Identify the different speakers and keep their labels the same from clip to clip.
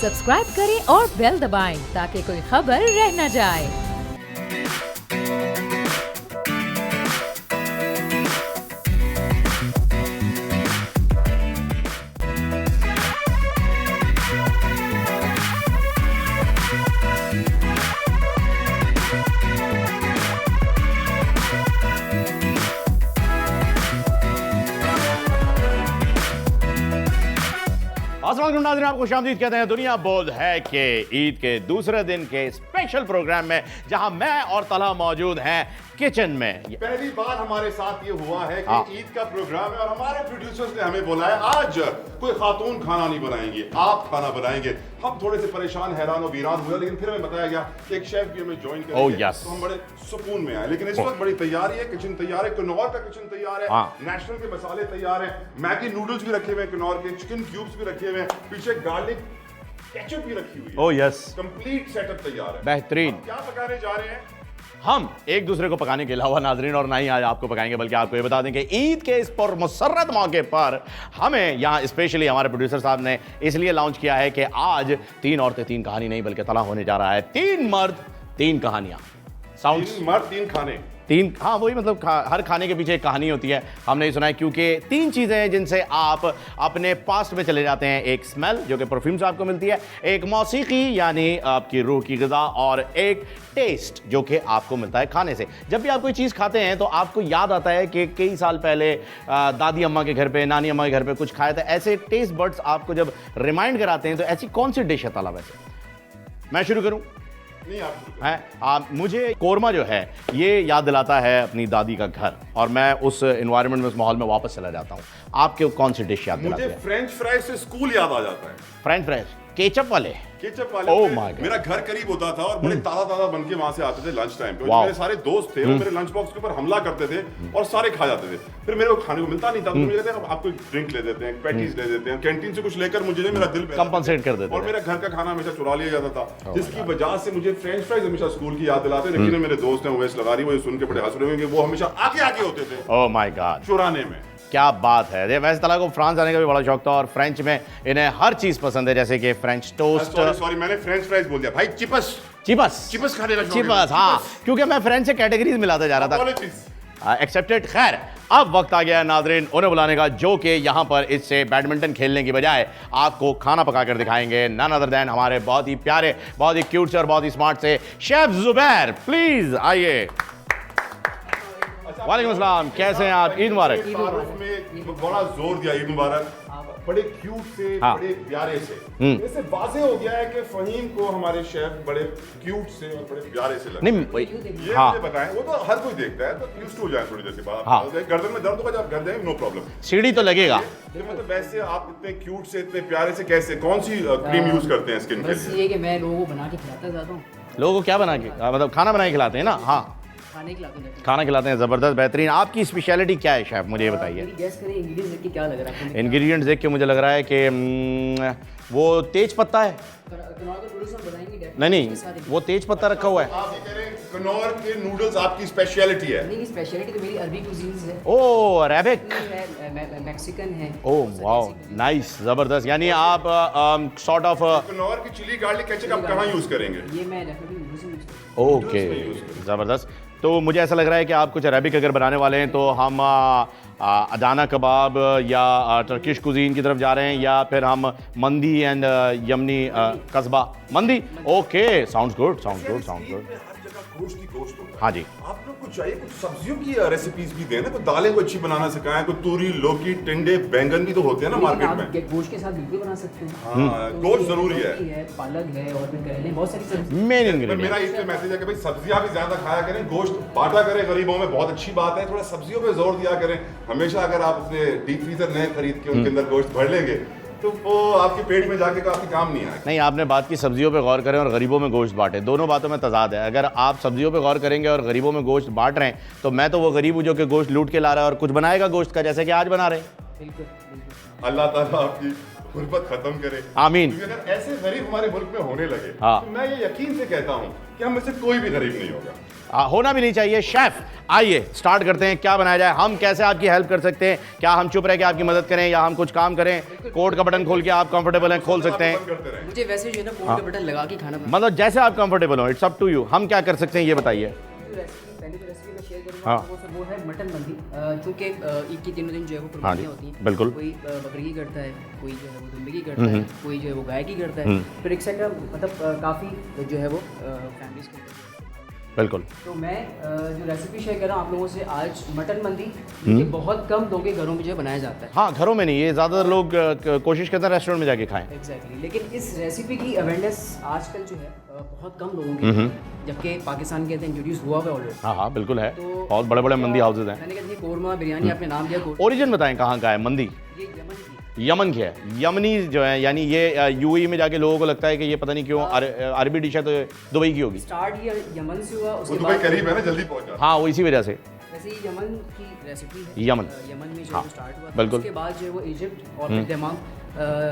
Speaker 1: Subscribe करें और bell दबाएं ताकि कोई खबर रह न जाए।
Speaker 2: अस्सलाम नाज़रीन, आपको खुशामदीद कहते हैं। दुनिया बोल है कि ईद के दूसरे दिन के स्पेशल प्रोग्राम में जहां मैं और तलहा मौजूद हैं किचन में।
Speaker 3: पहली बार हमारे साथ ये हुआ है कि ईद का प्रोग्राम है और हमारे प्रोड्यूसर्स ने हमें बोला है आज कोई खातून खाना नहीं बनाएंगी, आप खाना बनाएंगे। हम थोड़े से परेशान, हैरान और वीरान हुए, लेकिन फिर हमें बताया गया कि एक शेफ भी हमें ज्वाइन करेंगे।
Speaker 2: yes.
Speaker 3: तो हम बड़े सुकून में आए। लेकिन इस वक्त बड़ी तैयारी है, किचन तैयार है, किन्नौर का किचन तैयार है, नेशनल के मसाले तैयार हैं, मैगी नूडल्स भी रखे हुए हैं किन्नौर के, चिकन क्यूब्स भी रखे हुए हैं, पीछे गार्लिक केचप भी रखी हुई है।
Speaker 2: ओह यस,
Speaker 3: कंप्लीट सेटअप तैयार है।
Speaker 2: बेहतरीन।
Speaker 3: क्या पकाने जा रहे हैं?
Speaker 2: हम एक दूसरे को पकाने के अलावा नाजरीन और ना ही आज आपको पकाएंगे, बल्कि आपको ये बता दें कि ईद के इस पुरमसर्रत मौके पर हमें यहाँ स्पेशली हमारे प्रोड्यूसर साहब ने इसलिए लॉन्च किया है कि आज 3 औरतें 3 कहानी नहीं बल्कि तला होने जा रहा है 3 मर्द 3 कहानियां। साउंड
Speaker 3: 3 मर्द 3 खाने,
Speaker 2: 3, हाँ वही मतलब हर खाने के पीछे एक कहानी होती है। हमने ये सुना है क्योंकि 3 चीज़ें हैं जिनसे आप अपने पास्ट में चले जाते हैं। एक स्मेल जो कि परफ्यूम से आपको मिलती है, एक मौसीकी यानी आपकी रूह की ग़िज़ा, और एक टेस्ट जो कि आपको मिलता है खाने से। जब भी आप कोई चीज़ खाते हैं तो आपको याद आता है कि कई साल पहले दादी अम्मा के घर पे, नानी अम्मा के घर पे कुछ खाया था। ऐसे टेस्ट बर्ड्स आपको जब रिमाइंड कराते हैं तो ऐसी कौन सी डिश है ताला? वैसे मैं शुरू करूँ?
Speaker 3: नहीं आप
Speaker 2: मुझे कोरमा जो है ये याद दिलाता है अपनी दादी का घर, और मैं उस एनवायरनमेंट में, उस माहौल में वापस चला जाता हूँ। आपके कौन सी डिश याद दिलाती है?
Speaker 3: मुझे फ्रेंच फ्राइज से स्कूल याद आ जाता है।
Speaker 2: फ्रेंच फ्राइज केचप वाले?
Speaker 3: केचप वाले।
Speaker 2: Oh my God.
Speaker 3: मेरा घर करीब होता था और बड़े ताजा बन के वहां से आते थे लंच टाइम पे।
Speaker 2: Wow.
Speaker 3: मेरे सारे दोस्त थे, वो मेरे लंच बॉक्स के ऊपर हमला करते थे और सारे खा जाते थे। फिर मेरे को खाने को मिलता नहीं था, तो मुझे कहते हैं आपको ड्रिंक ले देते हैं, पैटीज ले देते हैं, कैंटीन से कुछ लेकर मुझे मेरा दिल
Speaker 2: कंपनसेट कर देते
Speaker 3: और
Speaker 2: थे।
Speaker 3: मेरा घर का खाना हमेशा चुरा लिया जाता था, जिसकी वजह से मुझे फ्रेंच फ्राइज हमेशा स्कूल की याद दिलाते। लेकिन मेरे दोस्त हैं ओवैस लगारी, वो सुन के बड़े हंस रहे होंगे, वो हमेशा आगे होते थे
Speaker 2: ओह माय गॉड,
Speaker 3: चुराने में।
Speaker 2: क्या बात है। ये वैसे तला को फ्रांस जाने का भी बड़ा शौक था और फ्रेंच में इन्हें हर चीज पसंद है, जैसे कि फ्रेंच टोस्ट।
Speaker 3: सॉरी मैंने फ्रेंच फ्राइज बोल दिया भाई। चिपस खाने का शौक है।
Speaker 2: चिपस, हाँ, क्योंकि मैं फ्रेंच से कैटेगरीज मिलाता जा रहा था। एक्सेप्टेड। खैर, अब वक्त आ गया है नाजरीन उन्हें बुलाने का जो कि यहाँ पर इससे बैडमिंटन खेलने की बजाय आपको खाना पका कर दिखाएंगे। नन अदर देन हमारे बहुत ही प्यारे, बहुत ही क्यूट से और बहुत ही स्मार्ट से शेफ जुबैर। प्लीज आइए। वालेकुम अस्सलाम, कैसे हैं आप? ईद मुबारक।
Speaker 3: में बड़ा जोर दिया ईद मुबारक, बड़े क्यूट से,
Speaker 2: हाँ।
Speaker 3: बड़े प्यारे से। इससे वाज़ेह हो गया है कि फहीम को हमारे शेफ बड़े क्यूट से और बड़े प्यारे से लगते हैं।
Speaker 2: नहीं,
Speaker 3: ये
Speaker 2: हाँ,
Speaker 3: मुझे बताएं, वो तो हर कोई देखता है, तो यूज्ड हो जाए थोड़ी देर के बाद।
Speaker 2: हाँ।
Speaker 3: गर्दन में दर्द होगा जब घर जाएंगे, नो प्रॉब्लम,
Speaker 2: सीढ़ी तो लगेगा।
Speaker 3: मतलब वैसे आप इतने क्यूट से, इतने प्यारे से कैसे, कौन सी क्रीम यूज करते हैं स्किन के
Speaker 4: बस
Speaker 3: लिए?
Speaker 4: ये कि मैं लोगों को बना के खिलाता जाता हूँ,
Speaker 2: लोगों को क्या बना के, मतलब खाना बना के खिलाते हैं ना? हाँ,
Speaker 4: खाने खिलाता हूँ।
Speaker 2: खाना खिलाते हैं। ज़बरदस्त, बेहतरीन। आपकी स्पेशलिटी क्या है शेफ, मुझे ये बताइए।
Speaker 4: मेरी गैस करें इंग्रेडिएंट्स देख के क्या लग रहा है आपको?
Speaker 2: इंग्रेडिएंट्स देख के मुझे लग रहा है कि वो तेज पत्ता है।
Speaker 4: कनौर के नूडल्स हम बनाएंगे।
Speaker 2: नहीं, वो तेज पत्ता रखा हुआ है।
Speaker 3: आप ये कह रहे हैं कनौर के नूडल्स आपकी स्पेशलिटी है?
Speaker 4: नहीं, स्पेशलिटी तो मेरी अरबी कुजीन्स है।
Speaker 2: ओह, अरेबिक।
Speaker 4: मैक्सिकन है।
Speaker 2: ओह वाओ, नाइस, ज़बरदस्त। यानी आप सॉर्ट ऑफ
Speaker 3: कनौर की चिली गार्लिक केचप आप कहाँ यूज करेंगे?
Speaker 4: ये मैं डेफिनेटली नूडल्स में यूज करता हूँ।
Speaker 2: ओके, ज़बरदस्त। तो मुझे ऐसा लग रहा है कि आप कुछ अरेबिक अगर बनाने वाले हैं तो हम अदाना कबाब या टर्किश कुजीन की तरफ जा रहे हैं, या फिर हम मंदी एंड यमनी कस्बा मंदी। Okay, sounds good, sounds good, sounds good.
Speaker 3: हर जगह गोश्त ही गोश्त होता है।
Speaker 2: हाँ जी।
Speaker 3: आप लोग को चाहिए कुछ सब्जियों की रेसिपीज भी देना, कोई दालें को अच्छी बनाना सिखाएं, कोई तूरी, लौकी, टिंडे, बैंगन भी तो होते हैं ना मार्केट में।
Speaker 4: आप गोश्त के साथ बिल्कुल बना सकते हैं।
Speaker 3: हाँ,
Speaker 4: तो
Speaker 3: गोश्त
Speaker 4: ये
Speaker 3: जरूरी है।
Speaker 4: लौकी है, पालक है और फिर करेले, बहुत सारी सब्जी।
Speaker 2: मेन
Speaker 3: मेरा
Speaker 2: इंग्रेडिएंट।
Speaker 3: इसलिए मैसेज है कि भाई सब्जियां भी ज्यादा खाया करें, गोश्त बांटा करें गरीबों में, बहुत अच्छी बात है। थोड़ा सब्जियों पे जोर दिया करें। हमेशा अगर आप अपने डीप फ्रीजर नए खरीद के उनके अंदर गोश्त भर लेंगे तो वो आपके पेट में जाके काफी काम नहीं आएगा।
Speaker 2: नहीं, आपने बात की सब्जियों पे गौर करें और गरीबों में गोश्त बांटे, दोनों बातों में तजाद है। अगर आप सब्जियों पे गौर करेंगे और गरीबों में गोश्त बांट रहे हैं तो मैं तो वो गरीब हूँ जो कि गोश्त लूट के ला रहा है और कुछ बनाएगा गोश्त का, जैसे कि आज बना रहे हैं।
Speaker 4: बिल्कुल।
Speaker 3: अल्लाह ताला आपकी गुर्बत खत्म करे।
Speaker 2: आमीन।
Speaker 3: क्योंकि अगर ऐसे गरीब हमारे मुल्क में होने लगे
Speaker 2: हाँ।
Speaker 3: तो मैं ये यकीन से कहता हूँ कि हम में से कोई भी गरीब नहीं होगा।
Speaker 2: होना भी नहीं चाहिए। शेफ आइए स्टार्ट करते हैं, क्या बनाया जाए, हम कैसे आपकी हेल्प कर सकते हैं, क्या हम चुप रह के आपकी मदद करें या हम कुछ काम करें? कोड का बटन खोल के आप कंफर्टेबल हैं खोल सकते हैं,
Speaker 3: करते रहे।
Speaker 4: मुझे वैसे जो है ना कोड का बटन लगा के खाना
Speaker 2: मतलब जैसे आप कंफर्टेबल हो, इट्स अप टू यू। हम क्या कर सकते हैं ये बताइए।
Speaker 4: पहली जो रेसिपी मैं शेयर करूँगा
Speaker 2: हाँ।
Speaker 4: वो है मटन मंदी। चूँकि ईद के तीनों दिन जो है वो
Speaker 2: हाँ जी,
Speaker 4: कुर्बानियाँ होती हैं।
Speaker 2: बिल्कुल।
Speaker 4: कोई बकरी की करता है, कोई जो है वो दुम्बे की करता है, कोई जो है वो गाय की करता है, फिर एक सेट मतलब काफ़ी जो है वो फैमिलीज के करते हैं।
Speaker 2: बिल्कुल।
Speaker 4: तो मैं जो रेसिपी शेयर कर रहा हूँ आप लोगों से आज मटन मंदी, ये बहुत कम लोगों के घरों में जो है बनाया जाता है।
Speaker 2: हाँ, घरों में नहीं, ये ज़्यादातर लोग कोशिश करते हैं रेस्टोरेंट में जाके खाएं।
Speaker 4: एग्जैक्टली लेकिन इस रेसिपी की अवेयरनेस आजकल जो है बहुत कम लोगों के हैं, जबकि पाकिस्तान के अंदर इंट्रोड्यूस हुआ हुआ ऑलरेडी।
Speaker 2: हाँ हाँ बिल्कुल है,
Speaker 4: तो
Speaker 2: बहुत बड़े बड़े मंदी हाउसेज हैं।
Speaker 4: मैंने कहा देखिए कोरमा बिरयानी आपने नाम दिया
Speaker 2: ओरिजिन बताएं कहाँ का है मंदी?
Speaker 4: ये यमन की
Speaker 2: यमन की है। यमनी जो है यानी ये यूएई में जाके लोगों को लगता है कि ये पता नहीं क्यों अरबी डिश है तो दुबई की होगी।
Speaker 4: स्टार्ट ये यमन से हुआ,
Speaker 3: वो
Speaker 4: उसके
Speaker 3: दुबई
Speaker 4: बाद
Speaker 3: करीब है ना, जल्दी पहुंच जाता।
Speaker 2: हाँ, वो इसी वजह से
Speaker 4: वैसे ही यमन की रेसिपी है।
Speaker 2: यमन।
Speaker 4: यमन में जो
Speaker 2: हाँ,
Speaker 4: है स्टार्ट हुआ था।
Speaker 2: बिल्कुल।
Speaker 4: उसके बाद जो है वो इजिप्ट और फिर तमाम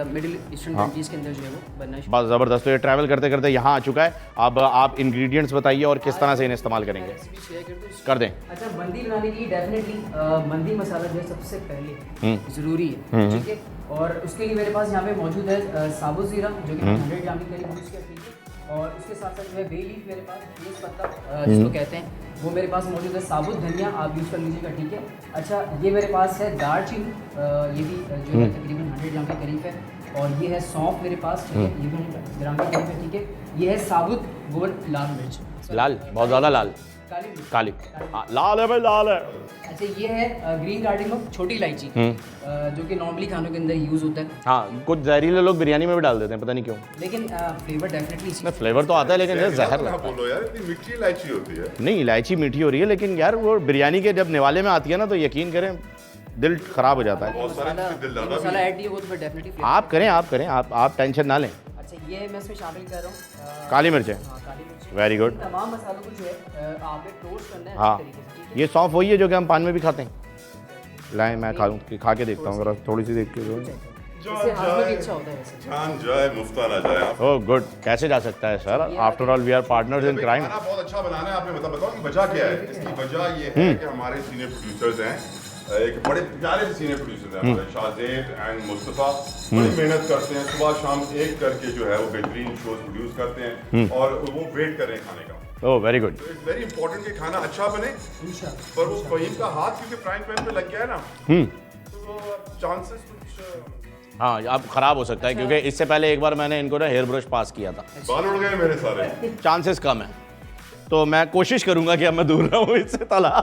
Speaker 4: मिडिल ईस्टर्न कंट्रीज के अंदर जो है वो बनना शुरू।
Speaker 2: बस ज़बरदस्त। तो ये ट्रैवल करते करते यहाँ आ चुका है। अब आप इंग्रेडिएंट्स बताइए और किस तरह से इन्हें इस्तेमाल करेंगे,
Speaker 4: रेसिपी शेयर कर दूं?
Speaker 2: कर दें।
Speaker 4: अच्छा, मंदी बनाने के लिए डेफिनेटली मंदी मसाला जो है सबसे पहले ज़रूरी है, ठीक है। और उसके लिए मेरे पास यहाँ पे मौजूद है साबुत ज़ीरा जो कि 100 ग्राम के करीब यूज़ करती है, और उसके साथ साथ जो है बे लीफ मेरे पास, तेज पत्ता जिसको कहते हैं, वो मेरे पास मौजूद है। साबुत धनिया आप यूज़ कर लीजिएगा, ठीक है। अच्छा, ये मेरे पास है दालचीनी, ये भी जो है तकरीबन 100 ग्राम के करीब है, और ये है सौंफ मेरे पास, ठीक है, ये भी 100 ग्राम के करीब है, ठीक है। ये है साबुत गोल लाल मिर्च,
Speaker 2: लाल, बहुत ज़्यादा लाल,
Speaker 4: काली मिर्च,
Speaker 2: काली। हाँ, लाल है भाई, लाल है।
Speaker 4: अच्छा, ये है ग्रीन कार्डिमम, छोटी इलायची, जो कि नॉर्मली खानों के अंदर यूज़ होता है,
Speaker 2: हाँ, कुछ जहरीले लोग बिरयानी में भी डाल देते हैं, पता नहीं क्यों।
Speaker 4: लेकिन फ्लेवर डेफिनेटली
Speaker 2: इसमें फ्लेवर तो आता है लेकिन ये जहर
Speaker 3: ना
Speaker 2: लगता है।
Speaker 3: बोलो यार, इतनी मीठी इलायची होती है।
Speaker 2: नहीं, इलायची मीठी हो रही है लेकिन यार वो बिरयानी के जब निवाले में आती है ना तो यकीन करें दिल खराब हो जाता है।
Speaker 3: बहुत सारे चीज़ें दिल दादा भी
Speaker 4: मसाला
Speaker 3: हैं।
Speaker 4: ऐड नहीं होगा तो फिर डेफिनेटली
Speaker 2: आप करें, आप टेंशन ना लें।
Speaker 4: अच्छा, ये मैं इसमें शामिल कर रहा हूँ
Speaker 2: काली मिर्च है,
Speaker 4: हाँ, काली मिर्च।
Speaker 2: Very good.
Speaker 4: इन तमाम मसालों को जो है आपने टोस्ट करना है
Speaker 2: हाँ,
Speaker 4: अच्छी तरीके से, ठीक है।
Speaker 2: ये सौंफ वही है जो कि हम पान में भी खाते हैं। लाएं, मैं खा के देखता हूँ जरा, थोड़ी सी देख के।
Speaker 4: इससे हाजमा भी अच्छा होता है वैसे।
Speaker 3: जान जाए मुफ्ता ना जाए। आप
Speaker 2: ओह गुड, कैसे जा सकता है sir? After all we are partners in crime.
Speaker 3: खाना बहुत अच्छा बनाना है, आपने बताओ कि वजह क्या है? इसकी वजह ये है कि हमारे सीनियर प्रोड्यूसर्स हैं, एक बड़े प्यारे से सीनियर प्रोड्यूसर हैं हमारे शाहजेब एंड मुस्तफ़ा, बड़ी मेहनत करते हैं, सुबह शाम एक करके जो है वो बेहतरीन शोज प्रोड्यूस करते हैं और वो वेट कर रहे हैं खाने का।
Speaker 2: Oh very good.
Speaker 3: तो इट्स वेरी इंपॉर्टेंट कि खाना अच्छा बने,
Speaker 4: इंशाल्लाह।
Speaker 3: पर वो फ़हीम का हाथ क्योंकि फ्राइंग पैन पे लग गया है ना, तो चांसेस कुछ
Speaker 2: हाँ, अब ख़राब हो सकता है क्योंकि इससे पहले एक बार मैंने इनको ना हेयर ब्रश पास किया था।
Speaker 3: बाल उड़ गए मेरे सारे।
Speaker 2: चांसेस कम है, तो मैं कोशिश करूंगा कि अब मैं दूर रहूं इससे तला।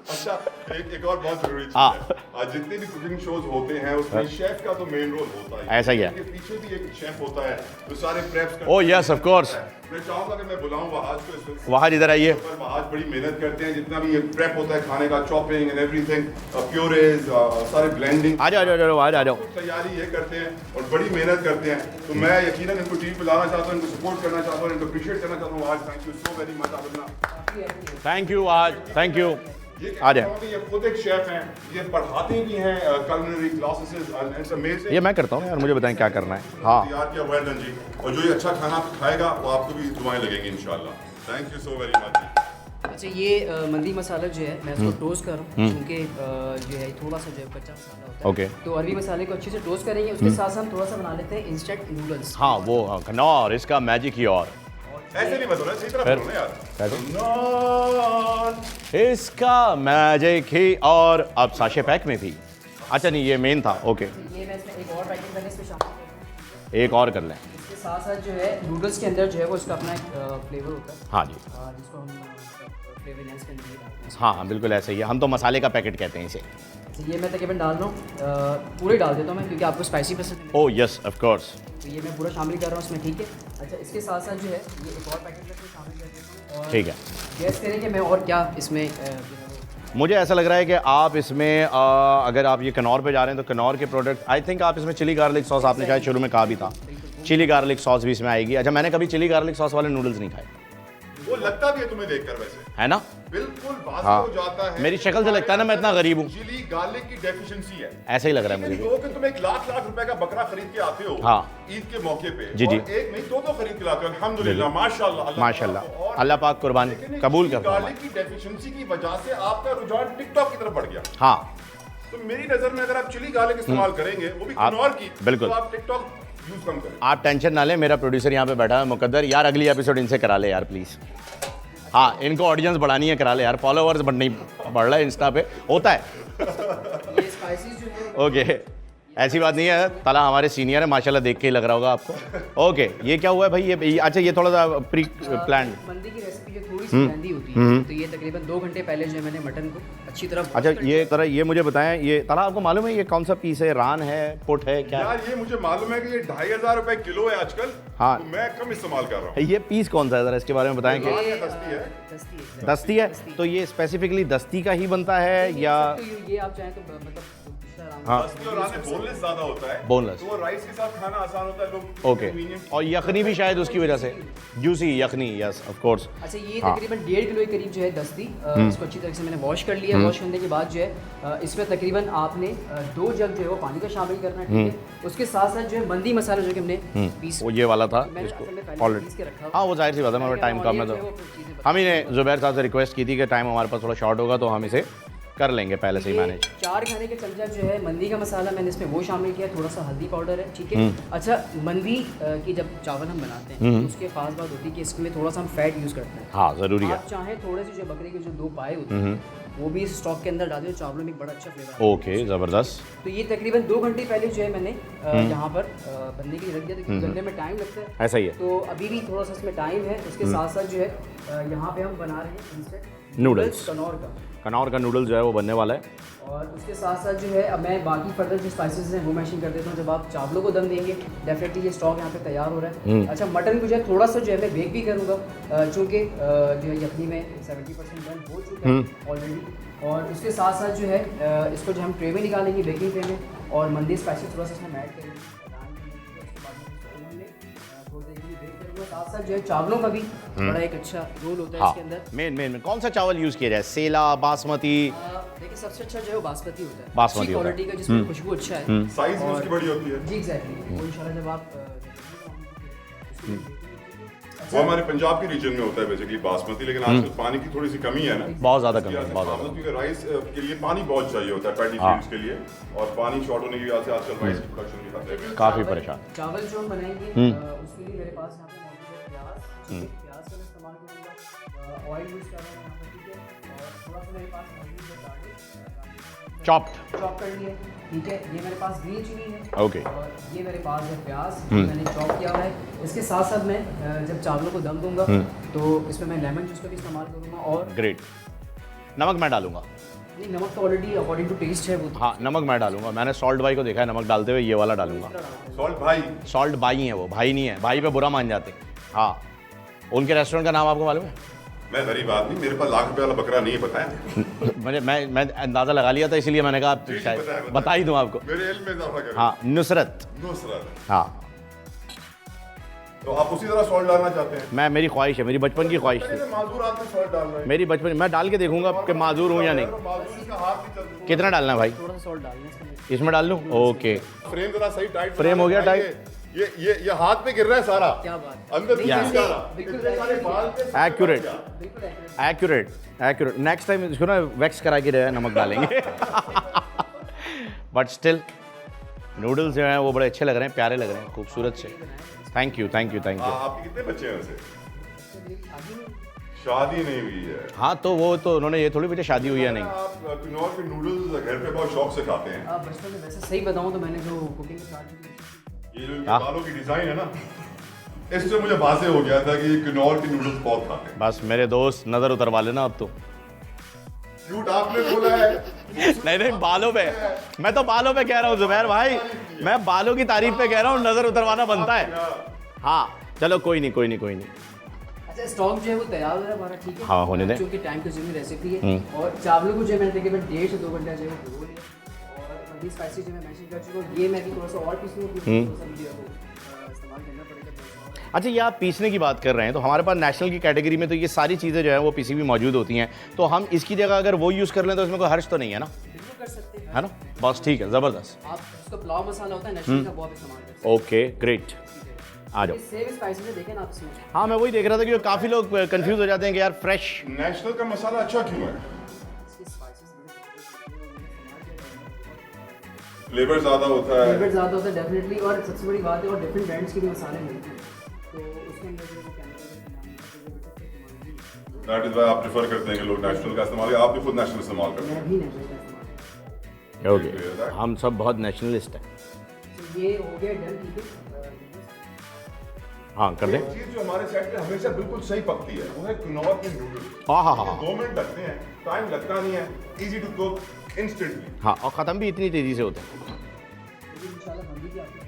Speaker 3: अच्छा, एक और बहुत जरूरी चीज
Speaker 2: हाँ।
Speaker 3: है, आज जितने भी कुकिंग शोज होते हैं उसमें शेफ का तो मेन रोल होता है।
Speaker 2: ऐसा ही है।
Speaker 3: उसके पीछे भी एक शेफ होता है जो सारे प्रेप्स करता
Speaker 2: ओह यस ऑफ कोर्स।
Speaker 3: मैं चाहूंगा कि मैं बुलाऊं वहाज को इस वक्त।
Speaker 2: वहाज इधर आइए।
Speaker 3: पर वहाज बड़ी मेहनत करते हैं, जितना भी ये प्रेप होता है खाने का, चॉपिंग एंड एवरीथिंग, प्योरेज, सारे ब्लेंडिंग,
Speaker 2: आ जाओ वहाज आ जाओ।
Speaker 3: तैयारी ये करते हैं और बड़ी मेहनत करते हैं। तो मैं यकीनन इनको टीम पे लाना चाहता हूँ, इनको सपोर्ट करना चाहता हूँ, इनको अप्रिशिएट करना चाहता हूँ। आज thank you so very much आबिदना।
Speaker 2: Thank you Wahaj, thank you.
Speaker 3: ये
Speaker 2: आ जाए।
Speaker 3: ये खुद एक शेफ हैं, ये पढ़ाते भी हैं culinary classes and it's amazing।
Speaker 2: ये मैं करता हूँ यार, मुझे बताएं क्या करना है। हाँ,
Speaker 3: तैयार किया, well done जी। और जो ये अच्छा खाना खाएगा वो आपको भी दुआएं लगेंगी इंशाल्लाह। Thank you so very much.
Speaker 4: अच्छा, ये मंदी मसाला जो है मैं इसको टोस्ट कर रहा हूँ, क्योंकि जो है थोड़ा सा जो है कच्चा मसाला होता है।
Speaker 2: ओके।
Speaker 4: तो अरबी मसाले को अच्छे से टोस्ट करेंगे, उसके साथ साथ हम थोड़ा सा बना लेते हैं इंस्टेंट नूडल्स।
Speaker 2: हाँ वो कनौर, इसका मैजिक ही और।
Speaker 3: ऐसे नहीं बताना, सही तरह
Speaker 2: फिर?
Speaker 3: बोलो ना यार।
Speaker 2: कैसे?
Speaker 3: नान।
Speaker 2: इसका मैजिक ही और। अब साशे पैक में थी। अच्छा नहीं, ये मेन था। ओके,
Speaker 4: ये मैं इसमें एक और पैकेट मैंने इसमें शामिल किया।
Speaker 2: एक और कर लें।
Speaker 4: इसके साथ साथ जो है नूडल्स के अंदर जो है वो इसका अपना एक फ्लेवर होता है,
Speaker 2: हाँ जी,
Speaker 4: जिसको हम फ्लेवर एनहांस करने के लिए डालते हैं।
Speaker 2: हाँ बिल्कुल ऐसे ही है। हम तो मसाले का पैकेट कहते हैं इसे।
Speaker 4: तो ये मैं तकरीबन डाल रहा हूँ, पूरे डाल देता हूँ मैं, क्योंकि आपको स्पाइसी पसंद है।
Speaker 2: Oh yes of course.
Speaker 4: तो ये मैं पूरा शामिल कर रहा हूँ इसमें, ठीक है। अच्छा, इसके साथ साथ जो है ये एक और पैकेट में शामिल कर देता हूँ। और
Speaker 2: ठीक है।
Speaker 4: गैस करें कि मैं और क्या इसमें जो है वो
Speaker 2: मुझे ऐसा लग रहा है कि आप इसमें अगर आप ये कनौर पे जा रहे हैं तो कनौर के प्रोडक्ट, आई थिंक आप इसमें चिली गार्लिक सॉस, आपने शायद शुरू में कहा भी था, चिली गार्लिक सॉस भी इसमें आएगी। अच्छा, मैंने कभी चिली गार्लिक सॉस वाले नूडल्स नहीं खाए।
Speaker 3: वो लगता भी है तुम्हें देखकर वैसे।
Speaker 2: है ना?
Speaker 3: बिल्कुल वाज़ेह
Speaker 2: हाँ।
Speaker 3: हो जाता है।
Speaker 2: मेरी शक्ल से लगता है ना मैं इतना गरीब हूँ।
Speaker 3: चिली गार्लिक की डेफिशिएंसी है।
Speaker 2: ऐसा ही लग रहा है मुझे।
Speaker 3: लोग तुम 1 लाख रुपए का बकरा खरीद के आते हो
Speaker 2: हाँ।
Speaker 3: ईद के मौके पे,
Speaker 2: जी, जी।
Speaker 3: और एक नहीं दो खरीद के लाते हो, अल्हम्दुलिल्लाह माशाल्लाह
Speaker 2: माशाल्लाह, अल्लाह पाक कुर्बान कबूल कर
Speaker 3: गार्लिक की डेफिशिएंसी की वजह से आपका रुझान टिकटॉक की तरफ बढ़ गया।
Speaker 2: हाँ,
Speaker 3: तो मेरी नजर में अगर आप चिली गार्लिक इस्तेमाल करेंगे, वो भी
Speaker 2: आप-
Speaker 3: किन्नौर की,
Speaker 2: बिल्कुल।
Speaker 3: तो आप टिकटॉक यूज कम करें।
Speaker 2: आप टेंशन ना लें, मेरा प्रोड्यूसर यहाँ पे बैठा है मुकद्दर यार, अगली एपिसोड इनसे करा ले यार प्लीज़। हाँ, इनको ऑडियंस बढ़ानी है, करा ले यार, फॉलोअर्स नहीं बढ़ रहा है इंस्टा पे, होता है।
Speaker 4: ये स्पाइसेस जो है
Speaker 2: ओके, ऐसी बात नहीं है, तला हमारे सीनियर है माशाल्लाह, देख के ही लग रहा होगा आपको। ओके, ये क्या हुआ है भाई? ये अच्छा, ये थोड़ा सा प्री प्लान।
Speaker 4: मंदी की रेसिपी जो थोड़ी सी मेहंदी होती है, तो ये तकरीबन 2 घंटे पहले जो है मैंने मटन को अच्छी तरह
Speaker 2: अच्छा, ये मुझे बताएं, ये तला आपको मालूम है ये कौन सा पीस है? रान है, पुट है, क्या है?
Speaker 3: यार ये मुझे मालूम है कि ये 2500 रुपए किलो है आजकल।
Speaker 2: हाँ।
Speaker 3: तो मैं कम इस्तेमाल कर रहा हूँ।
Speaker 2: ये पीस कौन सा है, जरा इसके बारे में बताएं कि
Speaker 3: रान या दस्ती है?
Speaker 2: दस्ती है, तो ये स्पेसिफिकली दस्ती का ही बनता है या
Speaker 4: ये आप चाहें तो मतलब दूसरा राउंड
Speaker 2: हाँ।
Speaker 3: दस्ती और रान में बोनलेस ज्यादा होता है।
Speaker 2: Boneless।
Speaker 3: तो वो राइस के साथ खाना आसान होता है, लोग
Speaker 2: ओके,
Speaker 3: convenient-
Speaker 2: और यखनी भी शायद उसकी वजह से, juicy yakhni, yes of course.
Speaker 4: अच्छा, ये
Speaker 2: हाँ।
Speaker 4: तकरीबन 1.5 किलो के करीब जो है दस्ती, इसको अच्छी तरह से मैंने वॉश कर लिया। वॉश करने के बाद जो है इसमें तकरीबन आपने 2 जग जो है वो पानी का शामिल करना है, ठीक है। उसके साथ साथ जो है मंदी मसाला जो कि हमने पीस
Speaker 2: वो ये वाला था
Speaker 4: मैंने
Speaker 2: इसको
Speaker 4: असल में पहले
Speaker 2: ऑलरेडी।
Speaker 4: पीस के रखा हुआ।
Speaker 2: हाँ, वो जाहिर सी बात है, मगर टाइम कम है, तो हम ही ने जुबैर साहब से रिक्वेस्ट की थी कि टाइम हमारे पास थोड़ा शॉर्ट होगा तो हम इसे कर लेंगे पहले से ही मैनेज।
Speaker 4: 4 खाने के चमचा जो है मंदी का मसाला मैंने इसमें वो शामिल किया, थोड़ा सा हल्दी पाउडर है, ठीक है। अच्छा, मंदी की जब चावल हम बनाते हैं तो उसके खास बात होती है कि इसमें थोड़ा सा हम फैट यूज़ करते हैं।
Speaker 2: हाँ, ज़रूरी है।
Speaker 4: आप चाहें थोड़े से जो बकरे के जो 2 पाए होते हैं वो भी इस स्टॉक के अंदर डाल दें, चावलों में एक बड़ा अच्छा फ्लेवर।
Speaker 2: ओके, ज़बरदस्त।
Speaker 4: तो ये तकरीबन 2 घंटे पहले जो है मैंने यहाँ पर बनने के लिए रख दिया था, क्योंकि बनने में टाइम लगता है।
Speaker 2: ऐसा ही है।
Speaker 4: तो अभी भी थोड़ा सा इसमें टाइम है। उसके साथ साथ जो है यहाँ पे हम बना रहे हैं इंस्टेंट
Speaker 2: नूडल्स।
Speaker 4: कनौर का
Speaker 2: नूडल्स जो है वो बनने वाला है।
Speaker 4: और उसके साथ साथ जो है अब मैं बाकी फर्दर जो स्पाइसेस हैं वो मैशिंग कर देता हूँ। जब आप चावलों को दम देंगे डेफिनेटली ये स्टॉक यहाँ पे तैयार हो रहा है। अच्छा, मटन को जो है थोड़ा सा जो है मैं बेक भी करूँगा, चूँकि जो है यखनी में 70% डन हो चुका है ऑलरेडी। और उसके साथ साथ जो है इसको जो हम ट्रे में निकालेंगे, बेकिंग ट्रे में, और मंदी स्पाइसेस थोड़ा सा इसमें ऐड करेंगे। साथ साथ जो है चावलों का भी बड़ा एक अच्छा रोल होता है
Speaker 2: हाँ,
Speaker 4: इसके अंदर।
Speaker 2: मेन कौन सा चावल यूज़ किया जाए? सेला, बासमती?
Speaker 4: देखिए, सबसे अच्छा जो है वो बासमती होता है,
Speaker 2: बासमती
Speaker 4: अच्छी
Speaker 2: होता है।
Speaker 4: क्वालिटी का, जिसमें खुशबू अच्छा है।
Speaker 3: साइज भी उसकी बड़ी होती है।
Speaker 4: जी एग्जैक्टली, वो इंशाल्लाह जब आप
Speaker 3: वो हमारे पंजाब के रीजन में होता है बेसिकली बासमती, लेकिन आजकल पानी की थोड़ी सी कमी है ना,
Speaker 2: बहुत ज़्यादा कमी है, बहुत ज़्यादा।
Speaker 3: क्योंकि राइस के लिए पानी बहुत चाहिए होता है पैडी
Speaker 2: हाँ।
Speaker 3: फील्ड्स के लिए, और पानी शॉर्ट होने की वजह से आजकल राइस की प्रोडक्शन भी खतरे में है।
Speaker 2: काफ़ी परेशान।
Speaker 4: चावल जो हम बनाएंगे उसके लिए मेरे पास यहाँ पे मौजूद है प्याज, ठीक है। प्याज का मैं इस्तेमाल करूँगा, ऑयल यूज़ कर रहा हूँ यहाँ पर, ठीक है। और थोड़ा सा मेरे पास मौजूद है गार्लिक,
Speaker 2: चॉप्ड।
Speaker 4: चॉप कर लिए, ठीक है। ये मेरे पास ग्रीन चिली है,
Speaker 2: ओके।
Speaker 4: और ये मेरे पास है प्याज, मैंने चॉप किया हुआ है। इसके साथ साथ मैं जब चावलों को दम दूंगा तो इसमें मैं लेमन जूस का भी इस्तेमाल करूँगा। और
Speaker 2: ग्रेट। नमक मैं डालूंगा।
Speaker 4: नहीं, नमक तो ऑलरेडी अकॉर्डिंग टू टेस्ट है वो।
Speaker 2: हाँ, नमक मैं डालूंगा। मैंने सॉल्ट भाई को देखा है नमक डालते हुए, ये वाला डालूंगा।
Speaker 3: सॉल्ट भाई,
Speaker 2: सॉल्ट बाई है वो, भाई नहीं है, भाई पे बुरा मान जाते हैं। हाँ, उनके रेस्टोरेंट का नाम आपको मालूम है?
Speaker 3: मैं गरीब आदमी, मेरे पास लाख रुपए वाला बकरा नहीं है, पता है।
Speaker 2: मैं अंदाज़ा लगा लिया था, इसीलिए मैंने कहा
Speaker 3: जी,
Speaker 2: शायद
Speaker 3: बताया।
Speaker 2: बता ही दूँ आपको।
Speaker 3: मेरे इल्म में इजाफा करो।
Speaker 2: हाँ, नुसरत।
Speaker 3: नुसरत।
Speaker 2: हाँ,
Speaker 3: तो आप उसी तरह सॉल्ट डालना चाहते हैं?
Speaker 2: मेरी ख्वाहिश है, मेरी बचपन की ख्वाहिश थी।
Speaker 3: माजूर आदमी सॉल्ट डाल रहे हैं।
Speaker 2: मेरी बचपन, मैं डाल के देखूंगा कि माजूर हूँ या नहीं।
Speaker 3: माजूर का हाथ नहीं चलता।
Speaker 2: कितना डालना है भाई?
Speaker 4: थोड़ा सा सॉल्ट डालना है इसमें।
Speaker 2: इसमें डाल लूँ? ओके।
Speaker 3: फ्रेम जरा सही टाइट
Speaker 2: फ्रेम हो गया
Speaker 3: भाई,
Speaker 2: टाइट?
Speaker 3: ये हाथ पे गिर रहा है सारा।
Speaker 4: क्या बात है।
Speaker 3: अंदर
Speaker 4: नहीं,
Speaker 3: नहीं
Speaker 4: नहीं,
Speaker 3: जा रहा।
Speaker 4: बिल्कुल
Speaker 3: इतने सारे बाल के साथ
Speaker 2: Accurate।
Speaker 3: क्या?
Speaker 4: बिल्कुल accurate।
Speaker 2: एक्यूरेट। नेक्स्ट टाइम इसको ना वैक्स करा के नमक डालेंगे। बट स्टिल नूडल्स जो हैं वो बड़े अच्छे लग रहे हैं, प्यारे लग रहे हैं, खूबसूरत से। Thank you.
Speaker 3: आपके कितने बच्चे हैं वैसे? शादी नहीं हुई है।
Speaker 2: हाँ, तो वो तो उन्होंने ये थोड़ी पूछा शादी हुई या नहीं।
Speaker 3: आप किन्नौर के नूडल्स घर पे बहुत शौक से खाते हैं।
Speaker 4: आप बचपन में वैसे सही बताऊं तो मैंने जो कुकिंग स्टार्ट की,
Speaker 3: ये जो इनके
Speaker 2: हाँ।
Speaker 3: बालों की डिजाइन है ना, इससे मुझे वाज़ेह हो गया था कि ये किन्नौर के नूडल्स बहुत खाते हैं।
Speaker 2: बस मेरे दोस्त नज़र उतरवा लेना अब तो।
Speaker 3: क्यूट आपने बोला है।
Speaker 2: नहीं, बालों पे, मैं तो बालों पे कह रहा हूँ जुबैर भाई, मैं बालों की तारीफ पे कह रहा हूँ, नज़र उतरवाना बनता है। हाँ, चलो कोई नहीं।
Speaker 4: अच्छा, स्टॉक जो है वो तैयार हो रहा है हमारा, ठीक है।
Speaker 2: हाँ, होने दें।
Speaker 4: क्योंकि टाइम कंज्यूमिंग रेसिपी है। और चावलों को जो है मैंने तकरीबन 1.5 से 2 घंटा जो है वो भिगो लिया, और मंदी स्पाइसी जो मैं मैशिंग कर चुका हूँ, ये मैं भी थोड़ा सा और पीस लूँ, थोड़ा सा वीडियो को इस्तेमाल इस्तेमाल करना पड़ेगा।
Speaker 2: अच्छा, ये आप पीसने की बात कर रहे हैं तो हमारे पास नेशनल की कैटेगरी में तो ये सारी चीज़ें जो है वो पीसी भी मौजूद होती हैं, तो हम इसकी जगह अगर वो यूज़ कर लें तो इसमें कोई हर्ज तो नहीं है ना?
Speaker 4: बिल्कुल कर सकते हैं,
Speaker 2: है ना? बस ठीक है, ज़बरदस्त।
Speaker 4: आप उसका पुलाव मसाला होता है नेशनल का, वो आप इस्तेमाल कर सकते
Speaker 2: ओके ग्रेट, आ जाओ।
Speaker 4: हैं। सेम स्पाइसेस है, देखें ना आप इसमें
Speaker 2: हाँ, मैं वही देख रहा था कि काफ़ी लोग कंफ्यूज हो जाते हैं कि यार फ्रेश।
Speaker 3: नेशनल का मसाला अच्छा क्यों है?
Speaker 4: इसके स्पाइसेस
Speaker 3: फ्लेवर ज्यादा होता है।
Speaker 4: फ्लेवर ज़्यादा होता है डेफिनेटली, और सबसे बड़ी बात है और डिफरेंट ब्रांड्स के भी मसाले मिलते हैं, तो उसके अंदर जो
Speaker 3: दैट इज व्हाई आप प्रेफर करते हैं कि लोग नेशनल का इस्तेमाल करें। आप भी खुद नेशनल इस्तेमाल करते हैं।
Speaker 4: मैं भी नेशनल का इस्तेमाल।
Speaker 2: ओके, हम सब बहुत नेशनलिस्ट हैं।
Speaker 4: तो ये हो गया डन, ठीक है।
Speaker 2: हाँ, कर दें।
Speaker 3: एक चीज जो हमारे साइड पे हमेशा बिल्कुल सही पकती है वो है किनोआ की नूडल्स।
Speaker 2: हाँ हाँ हाँ
Speaker 3: 2 मिनट लगते हैं, टाइम लगता नहीं है, इजी टू कुक, इंस्टेंटली।
Speaker 2: हाँ, और ख़त्म भी इतनी तेज़ी से होते हैं।
Speaker 4: लेकिन इंशाल्लाह बंदी भी आती है।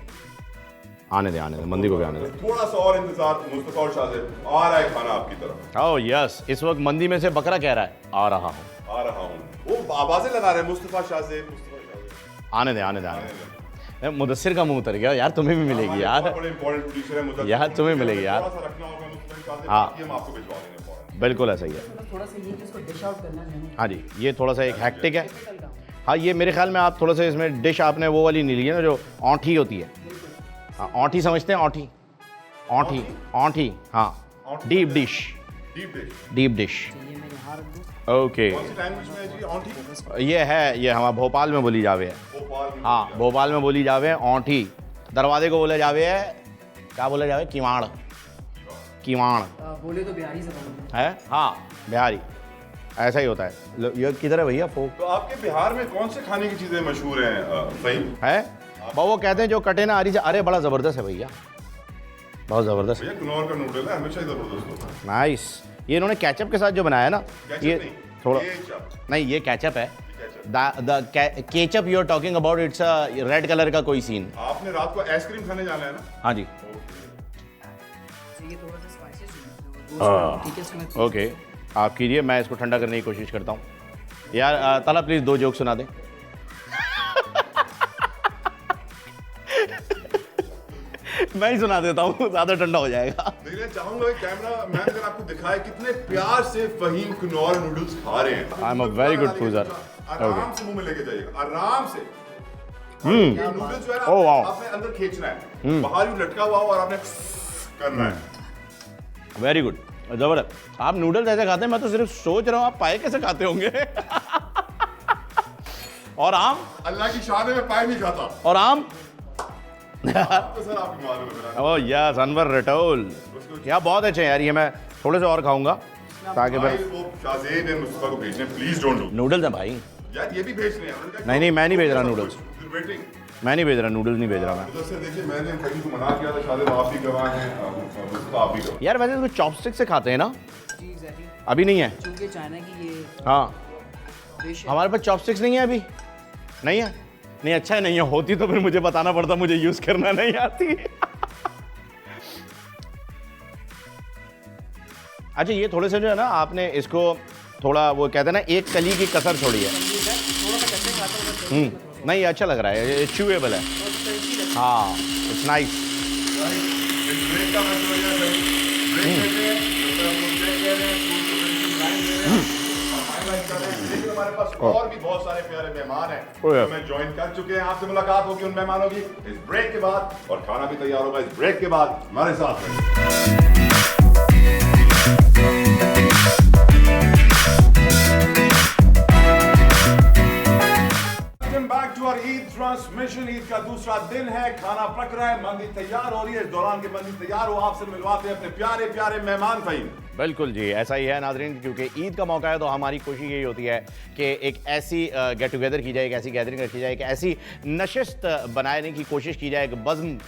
Speaker 2: आने दे, मंदी को भी आने दे।
Speaker 3: थोड़ा सा और इंतजार, मुस्तफा और शाहज़ेब आ रहा है खाना आपकी तरफ।
Speaker 2: ओह यस, इस वक्त मंदी में से बकरा कह रहा है आ रहा हूँ।
Speaker 3: आ रहा हूँ, वो आवाजें लगा रहे हैं, मुस्तफा शाहज़ेब, मुस्तफा शाहज़ेब।
Speaker 2: आने दे। मुदस्सिर का मुंह उतर गया यार, तुम्हें भी मिलेगी यार।
Speaker 3: बड़े इंपॉर्टेंट प्रोड्यूसर है मुदस्सिर।
Speaker 2: यार, तुम्हें मिलेगी यार।
Speaker 3: थोड़ा सा रखना होगा मुस्तफा शाहज़ेब,
Speaker 2: हाँ।
Speaker 3: बाकी हम आपको भिजवा देंगे फौरन।
Speaker 2: बिल्कुल ऐसा ही है।
Speaker 4: थोड़ा सा ये कि इसको डिश आउट करना है।
Speaker 2: हाँ जी, ये थोड़ा सा एक हैक्टिक है।
Speaker 4: टिपिकल काम।
Speaker 2: हाँ, ये मेरे ख्याल में आप थोड़ा सा इसमें डिश आपने वो वाली नहीं ली है ना जो औंठी होती है। हाँ, औंठी समझते हैं? औंठी हाँ, डीप डिश।
Speaker 4: ये मैं यहाँ रख दूँ।
Speaker 2: ओके,
Speaker 3: कौन सी लैंग्वेज में है जी औंठी?
Speaker 2: ये हमारा भोपाल में बोली जावे है।
Speaker 3: भोपाल में।
Speaker 2: हाँ, भोपाल में बोली जावे है औंठी। दरवाजे को बोला जावे है, क्या बोला जावे? किवाड़।
Speaker 4: बोले तो बिहारी से बोलते
Speaker 2: है, हाँ बिहारी, ऐसा ही होता है। ये किधर है भैया फोक?
Speaker 3: तो आपके बिहार में कौन से खाने की चीजें मशहूर हैं फ़हीम?
Speaker 2: है वो कहते हैं जो कटे ना आ रही। अरे बड़ा ज़बरदस्त है भैया, बहुत ज़बरदस्त।
Speaker 3: भैया किन्नौर का नूडल है, हमेशा ही जबरदस्त होता है।
Speaker 2: नाइस। ये इन्होंने केचप के साथ जो बनाया ना, ये थोड़ा
Speaker 3: केचप।
Speaker 2: नहीं, ये केचप है। The ketchup you are talking about, it's a red colour का कोई सीन।
Speaker 3: आपने रात को आइसक्रीम खाने जाना है ना?
Speaker 2: हाँ जी,
Speaker 4: ये थोड़ा सा स्पाइसेस ठीक है इसमें।
Speaker 2: ओके, आप कीजिए, मैं इसको ठंडा करने की कोशिश करता हूँ। यार ताला प्लीज़ 2 जोक सुना दे। मैं ही सुना देता हूँ, ज़्यादा ठंडा हो जाएगा।
Speaker 3: देखना चाहूंगा कि कैमरा मैन अगर आपको दिखाए कितने प्यार से फ़हीम किन्नौर नूडल्स खा रहे हैं।
Speaker 2: I am a very good फूजर।
Speaker 3: आराम से मुंह में लेके जाइएगा, आराम से। ये नूडल्स जो है
Speaker 2: Oh,
Speaker 3: ना,
Speaker 2: wow.
Speaker 3: आपने अंदर खींचना है, बाहर ही लटका हुआ हो और आपने करना है।
Speaker 2: वेरी गुड, जबरदस्त। आप नूडल्स ऐसे खाते हैं, मैं तो सिर्फ सोच रहा हूँ आप पाए कैसे खाते होंगे। और आम?
Speaker 3: अल्लाह की शान है, मैं पाए नहीं खाता।
Speaker 2: और आम?
Speaker 3: तो सर आपकी मालूम है।
Speaker 2: ओह यस, अनवर रटोल। यार बहुत अच्छे हैं यार, ये मैं थोड़े से और खाऊंगा ताकि
Speaker 3: भाई
Speaker 2: मैं।
Speaker 3: वो शाहज़ेब ने मुस्तफा को भेजने, प्लीज डोंट डू।
Speaker 2: नूडल्स हैं भाई।
Speaker 3: यार ये भी भेज रहे हैं।
Speaker 2: नहीं, मैं नहीं भेज रहा नूडल्स।
Speaker 3: वेटिंग।
Speaker 2: मैं नहीं भेज रहा नूडल्स, नहीं भेज रहा मैं।
Speaker 3: उधर से देखिए, मैंने फ़हीम को मना किया था, शायद आप भी गवाह हैं, मुस्तफा आप भी गवाह।
Speaker 2: यार वैसे तो चॉपस्टिक से खाते हैं ना?
Speaker 4: जी एग्जैक्टली,
Speaker 2: अभी नहीं है।
Speaker 4: क्योंकि चाइना की ये
Speaker 2: हाँ,
Speaker 4: डिश है।
Speaker 2: हमारे पास चॉपस्टिक्स नहीं है अभी। नहीं है? नहीं, अच्छा है, नहीं है। होती तो फिर मुझे बताना पड़ता, मुझे यूज करना नहीं आती। अच्छा, ये थोड़े से जो है ना, आपने इसको थोड़ा वो कहते हैं ना, एक कली की कसर छोड़ी है।
Speaker 4: थोड़ा सा कैसे खाता हूँ
Speaker 2: नहीं, अच्छा लग रहा है, ये च्यूएबल है। हाँ, इट्स नाइस।
Speaker 3: ब्रेक का मतलब है ब्रेक लेते हैं, तो हम लोग चेक कर रहे हैं, फूड को बिल्कुल लाइन दे रहे हैं और फाइनलाइज कर रहे हैं। लेकिन हमारे पास और भी बहुत सारे प्यारे मेहमान हैं जो हमें ज्वाइन कर चुके हैं। आपसे मुलाकात होगी उन मेहमानों की इस ब्रेक के बाद, और खाना भी तैयार होगा इस ब्रेक के बाद। हमारे साथ हैं। Back to our Eid transmission. Eid का दूसरा दिन है, खाना पक रहा है, मंदी तैयार हो रही है। इस दौरान की मंदी तैयार हो, आपसे मिलवाते हैं अपने प्यारे प्यारे मेहमान फ़हीम।
Speaker 2: बिल्कुल जी, ऐसा ही है नाज़रीन, क्योंकि ईद का मौका है तो हमारी कोशिश यही होती है कि एक ऐसी गेट टुगेदर की जाए, एक ऐसी गैदरिंग रखी जाए, एक ऐसी नशिस्त बनाने की कोशिश की जाए, एक बज़्म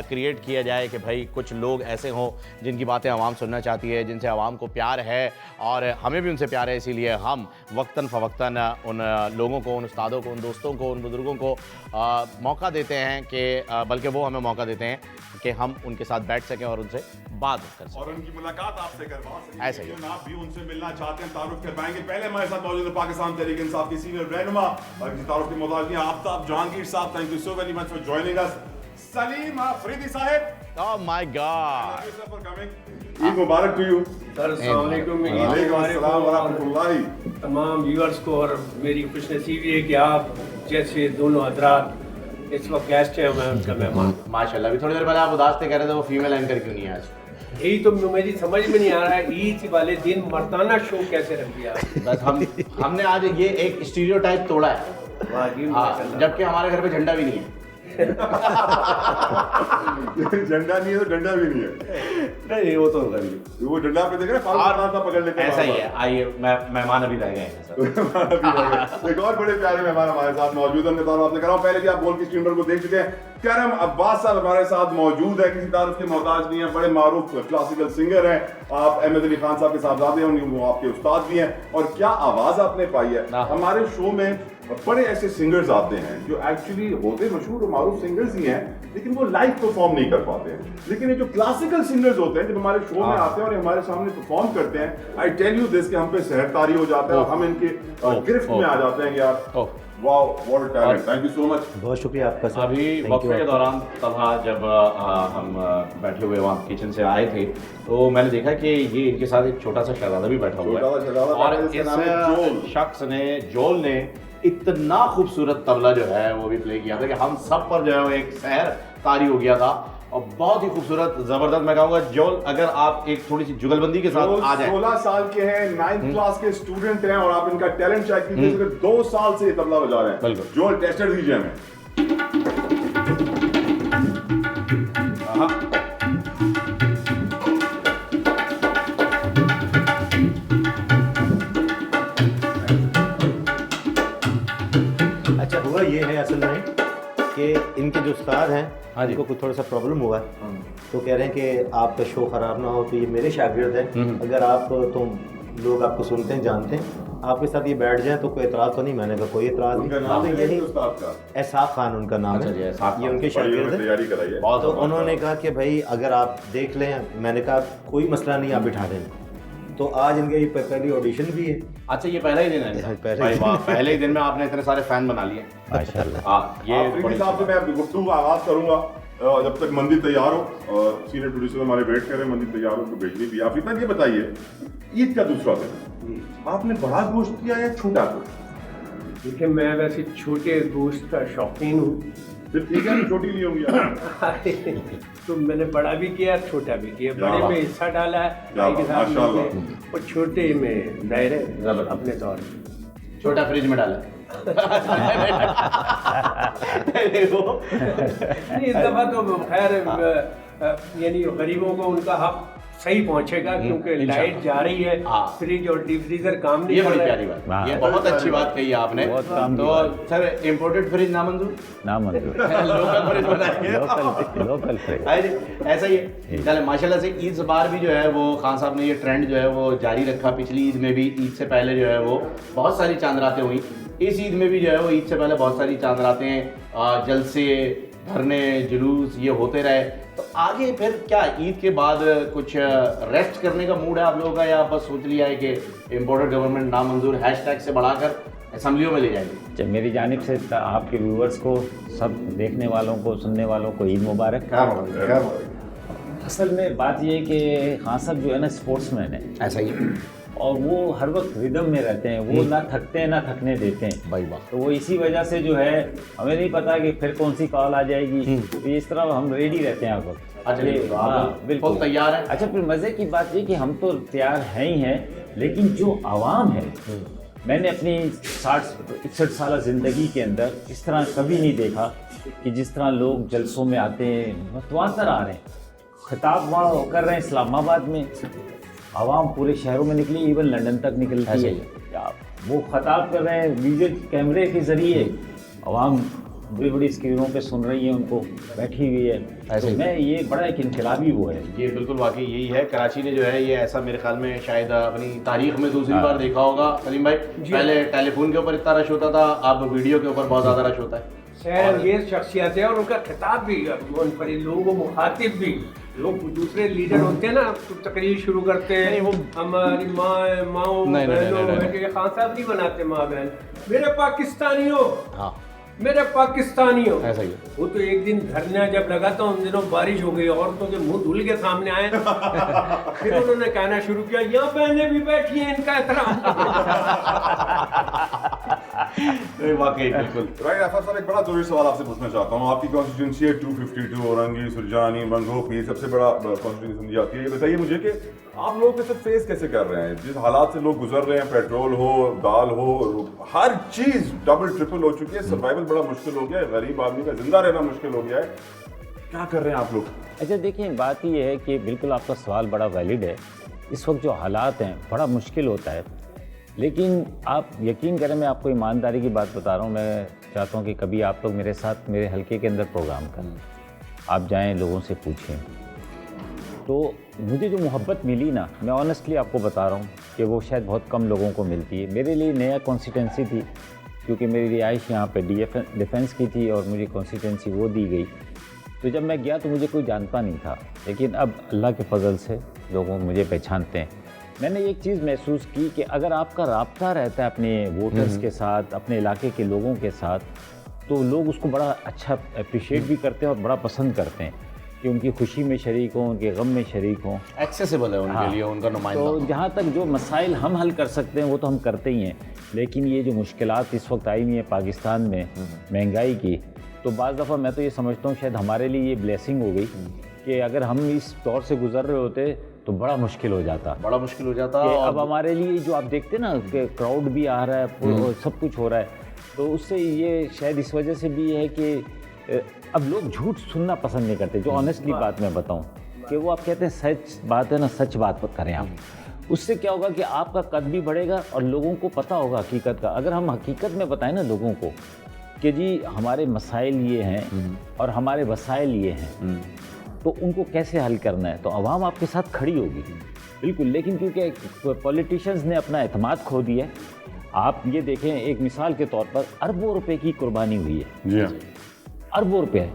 Speaker 2: क्रिएट किया जाए कि भाई कुछ लोग ऐसे हों जिनकी बातें आवाम सुनना चाहती है, जिनसे आवाम को प्यार है और हमें भी उनसे प्यार है। इसीलिए हम वक्तन फ़वक्तन उन लोगों को, उन उस्तादों को, उन दोस्तों को, उन बुज़ुर्गों को मौका देते हैं कि बल्कि वो हमें मौका देते हैं कि हम उनके साथ बैठ सकें और उनसे बात कर सकें
Speaker 3: और उनकी मुलाकात आपसे करवा सकें।
Speaker 2: ऐसा ही।
Speaker 3: आप भी उनसे मिलना चाहते हैं, तारुफ करवाएंगे। पहले हमारे साथ मौजूद है पाकिस्तान तहरीक इंसाफ की सीनियर रहनुमा और इनकी तारुफ की मोहताज आफ्ताब जहांगीर साहब। Thank you so very much for joining us. Salim Afridi साहब,
Speaker 2: Oh my God.
Speaker 3: Thank you, sir, for coming. Eid Mubarak to you.
Speaker 5: Sir अस्सलाम वालेकुम।
Speaker 3: वालेकुम अस्सलाम व रहमतुल्लाहि।
Speaker 5: तमाम व्यूअर्स को और मेरी खुशनसीबी है कि आप जैसे दोनों हजरात इस वक्त गेस्ट हैं, मैं उनका मेहमान।
Speaker 2: माशाल्लाह। अभी थोड़ी देर पहले आप उदास थे, कह रहे थे वो फीमेल एंकर क्यों नहीं है आज?
Speaker 5: यही तो मेरी समझ में नहीं आ रहा है, ईद वाले दिन मर्दाना शो कैसे रख दिया।
Speaker 2: बस हमने आज ये एक स्टीरियोटाइप तोड़ा है।
Speaker 5: वाह जी,
Speaker 2: हाँ,
Speaker 5: माशाल्लाह।
Speaker 2: जबकि हमारे घर पे झंडा भी नहीं है।
Speaker 3: झंडा नहीं है तो डंडा भी नहीं है।
Speaker 2: नहीं, वो तो होगा भी।
Speaker 3: वो डंडा पे देख रहे हैं, फारूक खान पकड़ लेते हैं।
Speaker 2: ऐसा ही है। आइए, मेहमान अभी रह गए हैं सर।
Speaker 3: एक और बड़े प्यारे मेहमान हमारे साथ मौजूद हैं। मैं आपसे कह रहा हूँ, पहले भी आप गोल की स्क्रीन पर को देख चुके हैं। करम अब्बास साहब हमारे साथ मौजूद है, किसी तारुफ के मोहताज नहीं है, बड़े मारूफ क्लासिकल सिंगर हैं। आप अहमद अली खान साहब के साहबजादे हैं, वो आपके उस्ताद भी हैं। और क्या आवाज आपने पाई है। हमारे शो में बड़े ऐसे सिंगर्स आते हैं जो एक्चुअली होते मशहूर और मारूफ सिंगर्स ही हैं, लेकिन वो लाइव परफॉर्म नहीं कर पाते हैं। लेकिन ये जो क्लासिकल सिंगर्स होते हैं, जब हमारे शो में आते हैं और हमारे सामने परफॉर्म करते हैं, आई टेल यू दिस कि हम पे सहर तारी हो जाता है और हम इनके गिरफ्त में आ जाते हैं। यार wow, what a talent. Thank you so much.
Speaker 6: बहुत शुक्रिया आपका सर।
Speaker 2: अभी वक्फे के दौरान तलहा जब हम बैठे हुए वहाँ किचन से आए थे, तो मैंने देखा कि ये इनके साथ एक छोटा सा शहजादा भी बैठा हुआ
Speaker 3: छोटा सा शहजादा
Speaker 2: है। और
Speaker 3: बैठा है, जिसका नाम है जोल।
Speaker 2: इस शख्स ने, जोल ने इतना खूबसूरत तबला जो है वो भी प्ले किया था कि हम सब पर जो है वो एक सहर तारी हो गया था। और बहुत ही खूबसूरत, जबरदस्त। मैं कहूँगा जोल, अगर आप एक थोड़ी सी जुगलबंदी के साथ आ जाए।
Speaker 3: 16 साल के हैं, 9th क्लास के स्टूडेंट हैं और आप इनका टैलेंट चेक कीजिए। 2 साल से ये तबला बजा रहे हैं।
Speaker 2: बिल्कुल।
Speaker 3: जोल, टेस्टर दीजिए हमें।
Speaker 6: अच्छा, हुआ ये है असल में कि इनके जो उस्ताद हैं,
Speaker 2: हाँ जी,
Speaker 6: इनको कुछ थोड़ा सा प्रॉब्लम हुआ है, तो कह रहे हैं कि आपका शो ख़राब ना हो, तो ये मेरे शागिर्द हैं, अगर आप तो लोग आपको सुनते हैं, जानते हैं, आपके साथ ये बैठ जाएं तो कोई एतराज़ तो नहीं। मैंने कहा कोई एतराज़
Speaker 3: उनका
Speaker 6: नहीं।
Speaker 3: नाम
Speaker 6: तो
Speaker 3: है
Speaker 6: यही
Speaker 3: उस्ताद का?
Speaker 6: एहसाफ खान उनका नाम
Speaker 2: अच्छा जी,
Speaker 6: है।
Speaker 2: एहसाफ
Speaker 6: ये
Speaker 2: खान।
Speaker 6: उनके शागिर्द हैं।
Speaker 3: तैयारी कराइए।
Speaker 6: तो उन्होंने कहा कि भाई अगर आप देख लें, मैंने कहा कोई मसला नहीं, आप बिठा दें। तो आज इनके ये पहली ऑडिशन भी है।
Speaker 2: अच्छा, ये पहला ही दिन है? पहले ही दिन में आपने इतने सारे फैन बना लिए
Speaker 6: माशाल्लाह।
Speaker 2: हाँ, ये
Speaker 3: आफरीदी साहब से मैं गुफ्तगू का आगाज करूंगा जब तक मंदी तैयार हो। और सीनियर प्रोड्यूसर हमारे वेट कर रहे हैं, मंदी तैयार हो तो भेजनी भी। आप इतना ये बताइए, ईद का दूसरा दिन आपने बड़ा गोश्त किया या छोटा गोश्त?
Speaker 5: देखिए, मैं वैसे छोटे गोश्त का शौकीन हूँ।
Speaker 3: फिर ठीक है, छोटी नहीं होंगी आप।
Speaker 5: तो मैंने बड़ा भी किया, छोटा भी किया। बड़े में हिस्सा डाला है भाई के साथ
Speaker 3: माशाल्लाह।
Speaker 5: मिलके, और छोटे में दायरे अपने तौर पर।
Speaker 2: छोटा फ्रिज में डाला।
Speaker 5: नहीं, इस दफा तो खैर यानी गरीबों को उनका हक सही पहुंचेगा, क्योंकि लाइट जा रही है, फ्रिज और डीप फ्रीजर काम नहीं
Speaker 2: ये
Speaker 5: कर
Speaker 2: बड़ी
Speaker 5: रहे।
Speaker 2: प्यारी बात, ये बहुत अच्छी बात कही आपने। तो सर, इम्पोर्टेड फ्रिज नामंजूर, लोकल फ्रिज बनाएंगे।
Speaker 6: लोकल फ्रिज
Speaker 2: ऐसा ही है। चले, माशाल्लाह से इस बार भी जो है वो खान साहब ने ये ट्रेंड जो है वो जारी रखा। पिछली ईद में भी, ईद से पहले जो है वो बहुत सारी चांद रातें हुई। इस ईद में भी जो है वो ईद से पहले बहुत सारी चांद रातें, जलसे, धरने, जुलूस ये होते रहे। तो आगे फिर क्या ईद के बाद कुछ रेस्ट करने का मूड है आप लोगों का, या बस सोच लिया है कि इम्पोर्टेड गवर्नमेंट नामंजूर हैशटैग से बढ़ाकर असेंबलियों में ले जाएंगे?
Speaker 7: मेरी जानिब से आपके व्यूअर्स को, सब देखने वालों को, सुनने वालों को ईद मुबारक। असल में बात ये है कि खान साहब जो है ना, स्पोर्ट्समैन है।
Speaker 2: ऐसा ही है।
Speaker 7: और वो हर वक्त रिदम में रहते हैं, वो ना थकते हैं ना थकने देते हैं
Speaker 2: भाई वाह।
Speaker 7: तो वो इसी वजह से जो है, हमें नहीं पता कि फिर कौन सी कॉल आ जाएगी, तो इस तरह हम रेडी रहते हैं हर वक्त।
Speaker 2: अच्छा,
Speaker 7: हाँ, बिल्कुल
Speaker 2: तैयार है।
Speaker 7: अच्छा, फिर मज़े की बात ये कि हम तो तैयार हैं ही हैं, लेकिन जो आवाम है, मैंने अपनी 60-61 साल ज़िंदगी के अंदर इस तरह कभी नहीं देखा कि जिस तरह लोग जलसों में आते हैं, मतवातर आ रहे हैं, खिताब वहाँ कर रहे हैं इस्लामाबाद में, आवाम पूरे शहरों में निकली, इवन लंदन तक निकलती है। वो खिताब कर रहे हैं वीडियो कैमरे के ज़रिए, आवाम बड़ी बड़ी स्क्रीनों पे सुन रही है, उनको बैठी हुई है।
Speaker 2: ऐसे
Speaker 7: तो मैं ये बड़ा एक इनकलाबी वो है।
Speaker 2: ये बिल्कुल वाकई यही है। कराची ने जो है ये ऐसा मेरे ख्याल में शायद अपनी तारीख में दूसरी बार देखा होगा। सलीम भाई, पहले टेलीफोन के ऊपर इतना रश होता था, अब वीडियो के ऊपर बहुत ज़्यादा रश होता है।
Speaker 5: शहर शख्सियत है और उनका खिताब भी, मुनफरिद लोगों को मुखातिब भी। लोग दूसरे लीडर होते हैं ना, तो तकरीर शुरू करते हैं, हमारी माओ बहनों, खान साहब नहीं बनाते माँ बहन, मेरे पाकिस्तानियों। मेरे पाकिस्तानियों,
Speaker 2: ऐसा ही है।
Speaker 5: वो तो एक दिन धरना जब लगा था उन दिनों बारिश हो गई, औरतों के मुंह धुल के सामने आए, फिर उन्होंने कहना शुरू किया यहाँ बहनें भी बैठी हैं, इनका एहतराम।
Speaker 2: वाकई बिल्कुल।
Speaker 3: राइट आफाक साहब, एक बड़ा जरूरी सवाल आपसे पूछना चाहता हूँ। आपकी कॉन्स्टिट्यूंसी है 252, औरंगी, सुरजानी, मंगोपी, सबसे बड़ा कॉन्स्टिट्यूंसी समझी जाती है। ये बताइए मुझे कि आप लोग इसे फेस कैसे कर रहे हैं? जिस हालात से लोग गुजर रहे हैं, पेट्रोल हो, दाल हो, हर चीज डबल ट्रिपल हो चुकी है, सर्वाइवल बड़ा मुश्किल हो गया है, गरीब आदमी का जिंदा रहना मुश्किल हो गया है। क्या कर रहे हैं आप लोग?
Speaker 7: अच्छा देखिए, बात ये है कि बिल्कुल आपका सवाल बड़ा वैलिड है। इस वक्त जो हालात हैं बड़ा मुश्किल होता है, लेकिन आप यकीन करें, मैं आपको ईमानदारी की बात बता रहा हूँ। मैं चाहता हूँ कि कभी आप लोग मेरे साथ मेरे हलके के अंदर प्रोग्राम करें, आप जाएं, लोगों से पूछें। तो मुझे जो मोहब्बत मिली ना, मैं ऑनेस्टली आपको बता रहा हूँ कि वो शायद बहुत कम लोगों को मिलती है। मेरे लिए नया कॉन्स्टिट्यूंसी थी, क्योंकि मेरी रिहाइश यहाँ पे डिफेंस की थी और मुझे कॉन्स्टिट्यूंसी वो दी गई। तो जब मैं गया तो मुझे कोई जानता नहीं था, लेकिन अब अल्लाह के फजल से लोगों मुझे पहचानते हैं। मैंने एक चीज़ महसूस की कि अगर आपका राब्ता रहता है अपने वोटर्स के साथ, अपने इलाके के लोगों के साथ, तो लोग उसको बड़ा अच्छा अप्रिशिएट भी करते हैं और बड़ा पसंद करते हैं कि उनकी खुशी में शरीक हों, उनके गम में शरीक हों।
Speaker 2: एक्सेसिबल है उनके लिए, उनका नुमाइंदा।
Speaker 7: तो जहाँ तक जो मसाइल हम हल कर सकते हैं वो तो हम करते ही हैं, लेकिन ये जो मुश्किलात इस वक्त आई हुई है पाकिस्तान में महंगाई की, तो बाज़ दफ़ा मैं तो ये समझता हूँ शायद हमारे लिए ये ब्लेसिंग हो गई कि अगर हम इस दौर से गुजर रहे होते तो बड़ा मुश्किल हो जाता। कि अब हमारे लिए जो आप देखते ना कि क्राउड भी आ रहा है, सब कुछ हो रहा है, तो उससे ये शायद इस वजह से भी है कि अब लोग झूठ सुनना पसंद नहीं करते। जो ऑनेस्टली बात मैं बताऊं कि वो आप कहते हैं सच बात है ना, सच बात करें आप, उससे क्या होगा कि आपका कद भी बढ़ेगा और लोगों को पता होगा हकीकत का। अगर हम हकीकत में बताएं ना लोगों को कि जी हमारे मसाइल ये हैं और हमारे वसाइल ये हैं, तो उनको कैसे हल करना है, तो आवाम आपके साथ खड़ी होगी बिल्कुल। लेकिन क्योंकि पॉलिटिशियंस ने अपना एतमाद खो दिया, आप ये देखें, एक मिसाल के तौर पर अरबों रुपए की कुर्बानी हुई है।
Speaker 3: जी हाँ,
Speaker 7: अरबों रुपए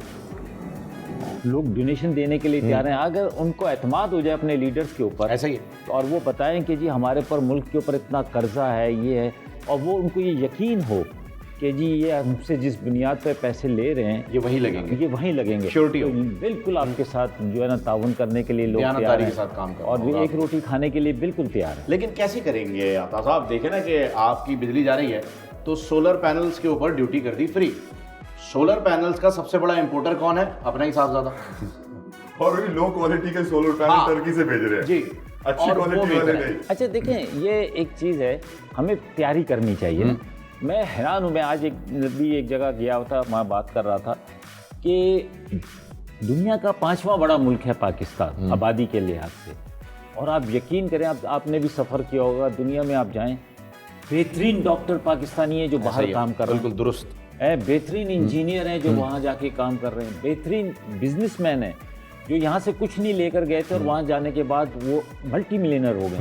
Speaker 7: लोग डोनेशन देने के लिए तैयार हैं। अगर उनको एतमाद हो जाए अपने लीडर्स के ऊपर,
Speaker 2: ऐसा ही है।
Speaker 7: तो और वो बताएं कि जी हमारे पर मुल्क के ऊपर इतना कर्जा है, ये है, और वो उनको ये यकीन हो कि जी ये हमसे जिस बुनियाद पर पैसे ले रहे हैं
Speaker 2: ये वहीं लगेंगे,
Speaker 7: श्योरिटी हो, बिल्कुल आपके साथ जो है ना ताउन करने के लिए लोग तैयार हैं,
Speaker 2: के साथ काम
Speaker 7: और भी एक रोटी खाने के लिए बिल्कुल तैयार है।
Speaker 2: लेकिन कैसे करेंगे आता साहब? देखें ना कि आपकी बिजली जा रही है तो सोलर पैनल्स के ऊपर ड्यूटी कर दी फ्री। सोलर पैनल्स का सबसे बड़ा इंपोर्टर कौन है? अपना ही साहबजादा।
Speaker 3: और भी लो क्वालिटी के सोलर पैनल टर्की से भेज रहे हैं
Speaker 2: जी,
Speaker 3: अच्छी क्वालिटी वाले नहीं।
Speaker 7: अच्छा देखें, ये एक चीज़ है, हमें तैयारी करनी चाहिए ना। मैं हैरान हूँ, मैं आज एक जगह गया था, वहाँ बात कर रहा था कि दुनिया का 5वां बड़ा मुल्क है पाकिस्तान आबादी के लिहाज से, और आप यकीन करें, आपने भी सफ़र किया होगा, दुनिया में आप जाएं, बेहतरीन डॉक्टर पाकिस्तानी है जो बाहर काम कर रहे हैं,
Speaker 2: बिल्कुल दुरुस्त
Speaker 7: है, बेहतरीन इंजीनियर हैं जो वहाँ जाके काम कर रहे हैं, बेहतरीन बिजनेसमैन हैं जो यहाँ से कुछ नहीं लेकर गए थे और वहाँ जाने के बाद वो मल्टी मिलियनर हो गए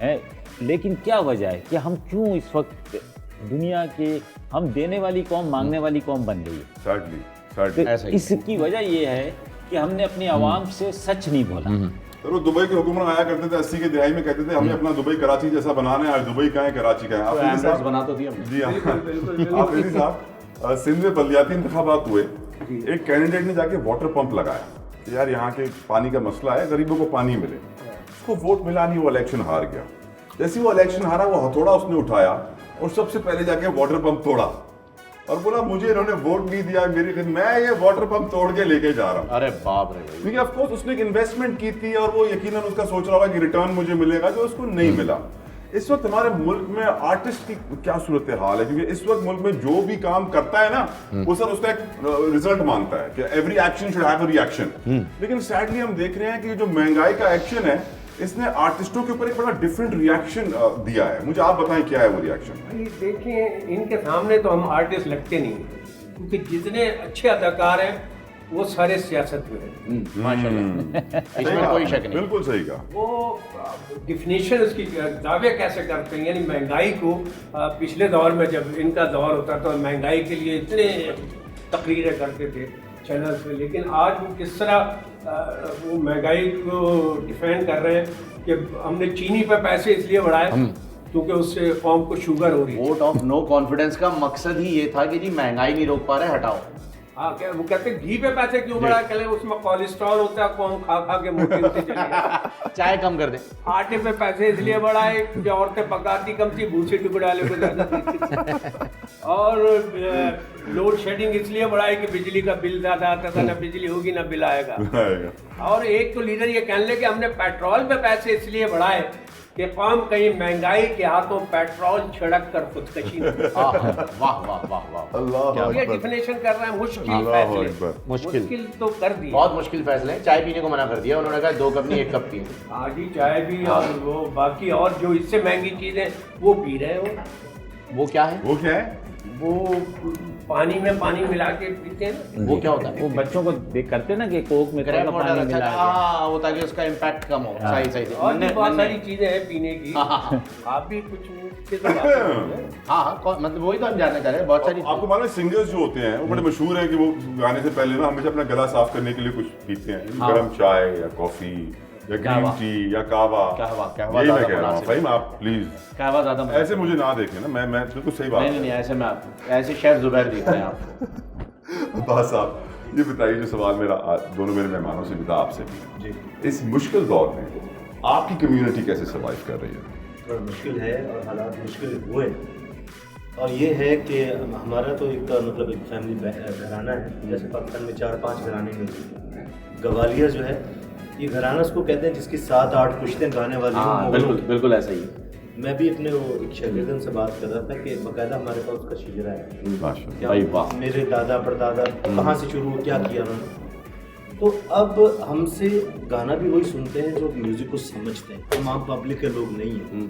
Speaker 7: हैं। लेकिन क्या वजह है कि हम क्यों इस वक्त दुनिया के, हम देने वाली कौम मांगने वाली कौम बन गई है।
Speaker 3: Sadly.
Speaker 7: इसकी वजह ये है कि हमने अपनी आवाम से सच नहीं बोला।
Speaker 3: तो वो दुबई के हुक्मरान आया करते थे 80 के दहाई में, कहते थे हमें अपना दुबई कराची जैसा बनाना है, आज दुबई का है, कराची का है। आप
Speaker 2: बना तो दिया
Speaker 3: जी हाँ, आप साहब, सिंध में बल्दियाती इंतखाबात हुए, एक कैंडिडेट ने जाके वाटर पंप लगाया कि यार यहाँ के पानी का मसला है, गरीबों को पानी मिले। उसको वोट मिला नहीं, वो इलेक्शन हार गया। जैसे वो इलेक्शन हारा, वो हथौड़ा उसने उठाया और सबसे पहले जाके वाटर पंप तोड़ा और बोला मुझे इन्होंने वोट नहीं दिया, मैं ये वाटर पंप तोड़ के लेके जा रहा हूँ।
Speaker 2: अरे बाप रे भाई।
Speaker 3: क्योंकि ऑफ कोर्स उसने एक इन्वेस्टमेंट की थी और वो यकीनन उसका सोच रहा होगा कि रिटर्न मुझे मिलेगा, जो उसको नहीं मिला। इस वक्त हमारे मुल्क में आर्टिस्ट की क्या सूरत हाल है? क्योंकि इस वक्त मुल्क में जो भी काम करता है ना, वो सर उसका एक रिजल्ट मांगता है कि every action should have a reaction. लेकिन सैडली हम देख रहे हैं कि जो महंगाई का एक्शन है, इसने आर्टिस्टों के ऊपर एक बड़ा डिफरेंट रिएक्शन दिया है। मुझे आप बताएं क्या है वो रिएक्शन?
Speaker 5: देखिए, इनके सामने तो हम आर्टिस्ट लगते नहीं हैं, क्योंकि जितने अच्छे अदाकार हैं वो सारे सियासत में हैं।
Speaker 2: माशाल्लाह, इसमें कोई शक नहीं।
Speaker 3: बिल्कुल सही कहा।
Speaker 5: वो डिफिनेशन उसकी दावे कैसे करते हैं, यानी महंगाई को पिछले दौर में जब इनका दौर होता था, महंगाई के लिए इतने तकरीरें करते थे चैनल्स पे, लेकिन आज वो किस तरह वो महंगाई को डिफेंड कर रहे हैं कि हमने चीनी पे पैसे इसलिए बढ़ाए क्योंकि उससे कौम को शुगर हो रही है।
Speaker 2: वोट ऑफ नो कॉन्फिडेंस का मकसद ही ये था कि जी महंगाई नहीं रोक पा रहे, हटाओ।
Speaker 5: हाँ, क्या वो कहते हैं घी पे पैसे क्यों बढ़ा, कहले उसमें कोलेस्ट्रॉल होता है, कौम खा खा के मोटी होती चली गई।
Speaker 2: चाय कम कर दे।
Speaker 5: आटे पे पैसे इसलिए बढ़ाए कि औरतें पकाती कम थी, भूसे टुकड़ाले को ज्यादा देती। और लोड शेडिंग इसलिए बढ़ाई कि बिजली का बिल ज्यादा आता था, ना बिजली होगी ना बिल आएगा। और एक तो लीडर ये कहने लगे कि हमने पेट्रोल पे पैसे इसलिए बढ़ाए कि कौम कहीं महंगाई के हाथों पेट्रोल छिड़क कर खुदकशी न करे।
Speaker 2: वाह वाह वाह वाह,
Speaker 3: अल्लाह
Speaker 5: ये
Speaker 3: अकबर।
Speaker 5: डिफिनेशन कर रहे हैं मुश्किल
Speaker 3: अल्लाह
Speaker 5: फैसले।
Speaker 3: अकबर।
Speaker 5: मुश्किल तो कर दिए,
Speaker 2: बहुत मुश्किल फैसले हैं। चाय पीने को मना कर दिया उन्होंने, कहा 2 कप नहीं 1 कप पिए।
Speaker 5: आधी चाय भी और वो बाकी और जो इससे महंगी चीजें वो पी रहे हो।
Speaker 2: वो क्या है?
Speaker 3: वो क्या है?
Speaker 5: वो पानी में पानी मिला के पीते हैं ना।
Speaker 2: वो क्या होता है?
Speaker 7: वो बच्चों को देख करते ना कि कोक में
Speaker 2: क्रैप
Speaker 7: थोड़ा
Speaker 2: वाटर,
Speaker 7: पानी
Speaker 2: अच्छा
Speaker 7: मिला के।
Speaker 2: हाँ, वो ताकि उसका इम्पैक्ट कम हो। सही सही सही।
Speaker 5: और भी
Speaker 2: नन्हे-
Speaker 5: बहुत
Speaker 2: नन्हे-
Speaker 5: सारी चीजें हैं पीने की।
Speaker 2: हाँ
Speaker 5: आप भी कुछ मुझसे तो बात करेंगे।
Speaker 2: हाँ, मतलब वही तो हम जानना चाह रहे हैं। बहुत सारी
Speaker 3: आपको मालूम है सिंगर्स जो होते हैं वो बड़े मशहूर हैं कि वो गाने से पहले ना हमेशा अपना गला साफ करने के लिए कुछ पीते हैं,
Speaker 2: हाँ।
Speaker 3: गर्म चाय या कॉफी या ग्रीन
Speaker 2: कहवा।
Speaker 3: टी या कहवा।
Speaker 2: कहवा
Speaker 3: यही
Speaker 2: ज्यादा
Speaker 3: मैं कह रहा हूँ
Speaker 2: मुनासिब
Speaker 3: भाई, आप प्लीज
Speaker 2: कहवा ज्यादा मुनासिब।
Speaker 3: ऐसे मुझे ना देखें ना, मैं बिल्कुल सही बात
Speaker 2: नहीं नहीं नहीं, ऐसे में आप ऐसे शेफ जुबैर दिख रहे हैं आपको।
Speaker 3: बस आप ये बताइए, जो सवाल मेरा दोनों मेरे मेहमानों से भी था, आपसे भी, इस मुश्किल दौर में आपकी कम्युनिटी कैसे सर्वाइव कर रही है?
Speaker 6: थोड़ा मुश्किल है और हालात मुश्किल हुए। और ये है कि हमारा तो एक मतलब एक फैमिली घराना है, जैसे पाकिस्तान में 4-5 घराने मिलते हैं। गवालियर जो है ये घराना उसको कहते हैं जिसकी 7-8 पुश्तें गाने वाली
Speaker 2: हाँ
Speaker 6: हों।
Speaker 2: बिल्कुल बिल्कुल ऐसा ही है।
Speaker 6: मैं भी अपने वो एक शागिर्द से बात कर रहा था कि बाकायदा हमारे पास उसका शिजरा है।
Speaker 3: माशाल्लाह।
Speaker 6: क्या
Speaker 2: भाई वाह।
Speaker 6: मेरे दादा परदादा कहाँ से शुरू क्या किया उन्होंने। तो अब हमसे गाना भी वही सुनते हैं जो म्यूज़िक को समझते हैं, हम आम पब्लिक के लोग नहीं हैं।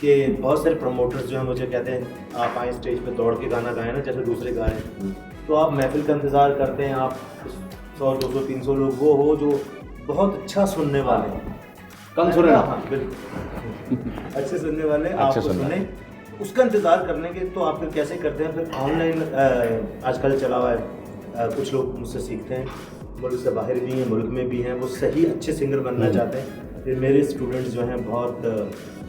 Speaker 6: कि बहुत सारे प्रमोटर्स जो हैं मुझे कहते हैं आप आए स्टेज पे दौड़ के गाना गाएं ना जैसे दूसरे गा रहे हैं, तो आप महफिल का इंतज़ार करते हैं, आप 100-200-300 लोग वो हो जो बहुत अच्छा सुनने वाले हैं,
Speaker 2: कम सुने ना।
Speaker 6: हाँ, बिल्कुल अच्छे सुनने वाले आपको
Speaker 2: सुनने
Speaker 6: सुने, उसका इंतज़ार करने के। तो आप फिर कैसे करते हैं? फिर ऑनलाइन आजकल चला हुआ है, कुछ लोग मुझसे सीखते हैं, मुल्क से बाहर भी हैं, मुल्क में भी हैं, वो सही अच्छे सिंगर बनना चाहते हैं। फिर मेरे स्टूडेंट्स जो हैं बहुत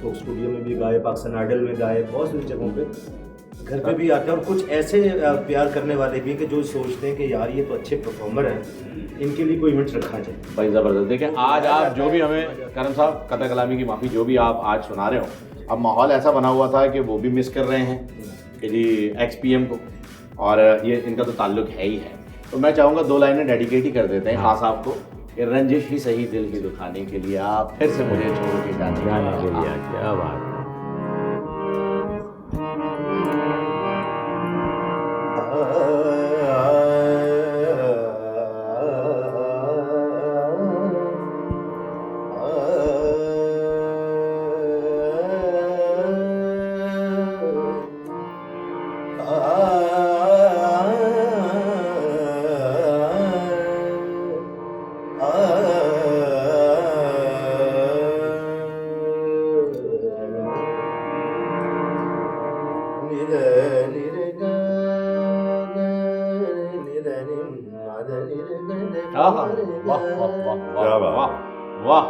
Speaker 6: तो स्टूडियो में भी गाए, पाकिस्तान आइडल में गाए, बहुत सी जगहों पे घर पे भी आते हैं। और कुछ ऐसे प्यार करने वाले भी हैं कि जो सोचते हैं कि यार ये तो अच्छे परफॉर्मर हैं, इनके लिए कोई इवेंट रखा जाए।
Speaker 2: भाई ज़बरदस्त। देखिए आज आप जो भी हमें, करम साहब कतई कलामी की माफ़ी, जो भी आप आज सुना रहे हो, अब माहौल ऐसा बना हुआ था कि वो भी मिस कर रहे हैं कि जी XPM को, और ये इनका तो ताल्लुक है ही है। तो मैं चाहूँगा 2 लाइनें डेडिकेट ही कर देते हैं खास आपको कि रंजिश ही सही दिल की दुखाने के लिए आप फिर से मुझे छोड़ के जाने
Speaker 7: के लिए क्या बात है।
Speaker 2: वाह वाह वाह वाह
Speaker 3: क्या बात
Speaker 2: वाह
Speaker 3: है।
Speaker 2: वाह।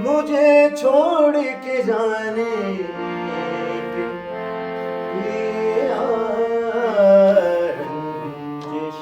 Speaker 6: मुझे छोड़ के जाने के ये रंजिश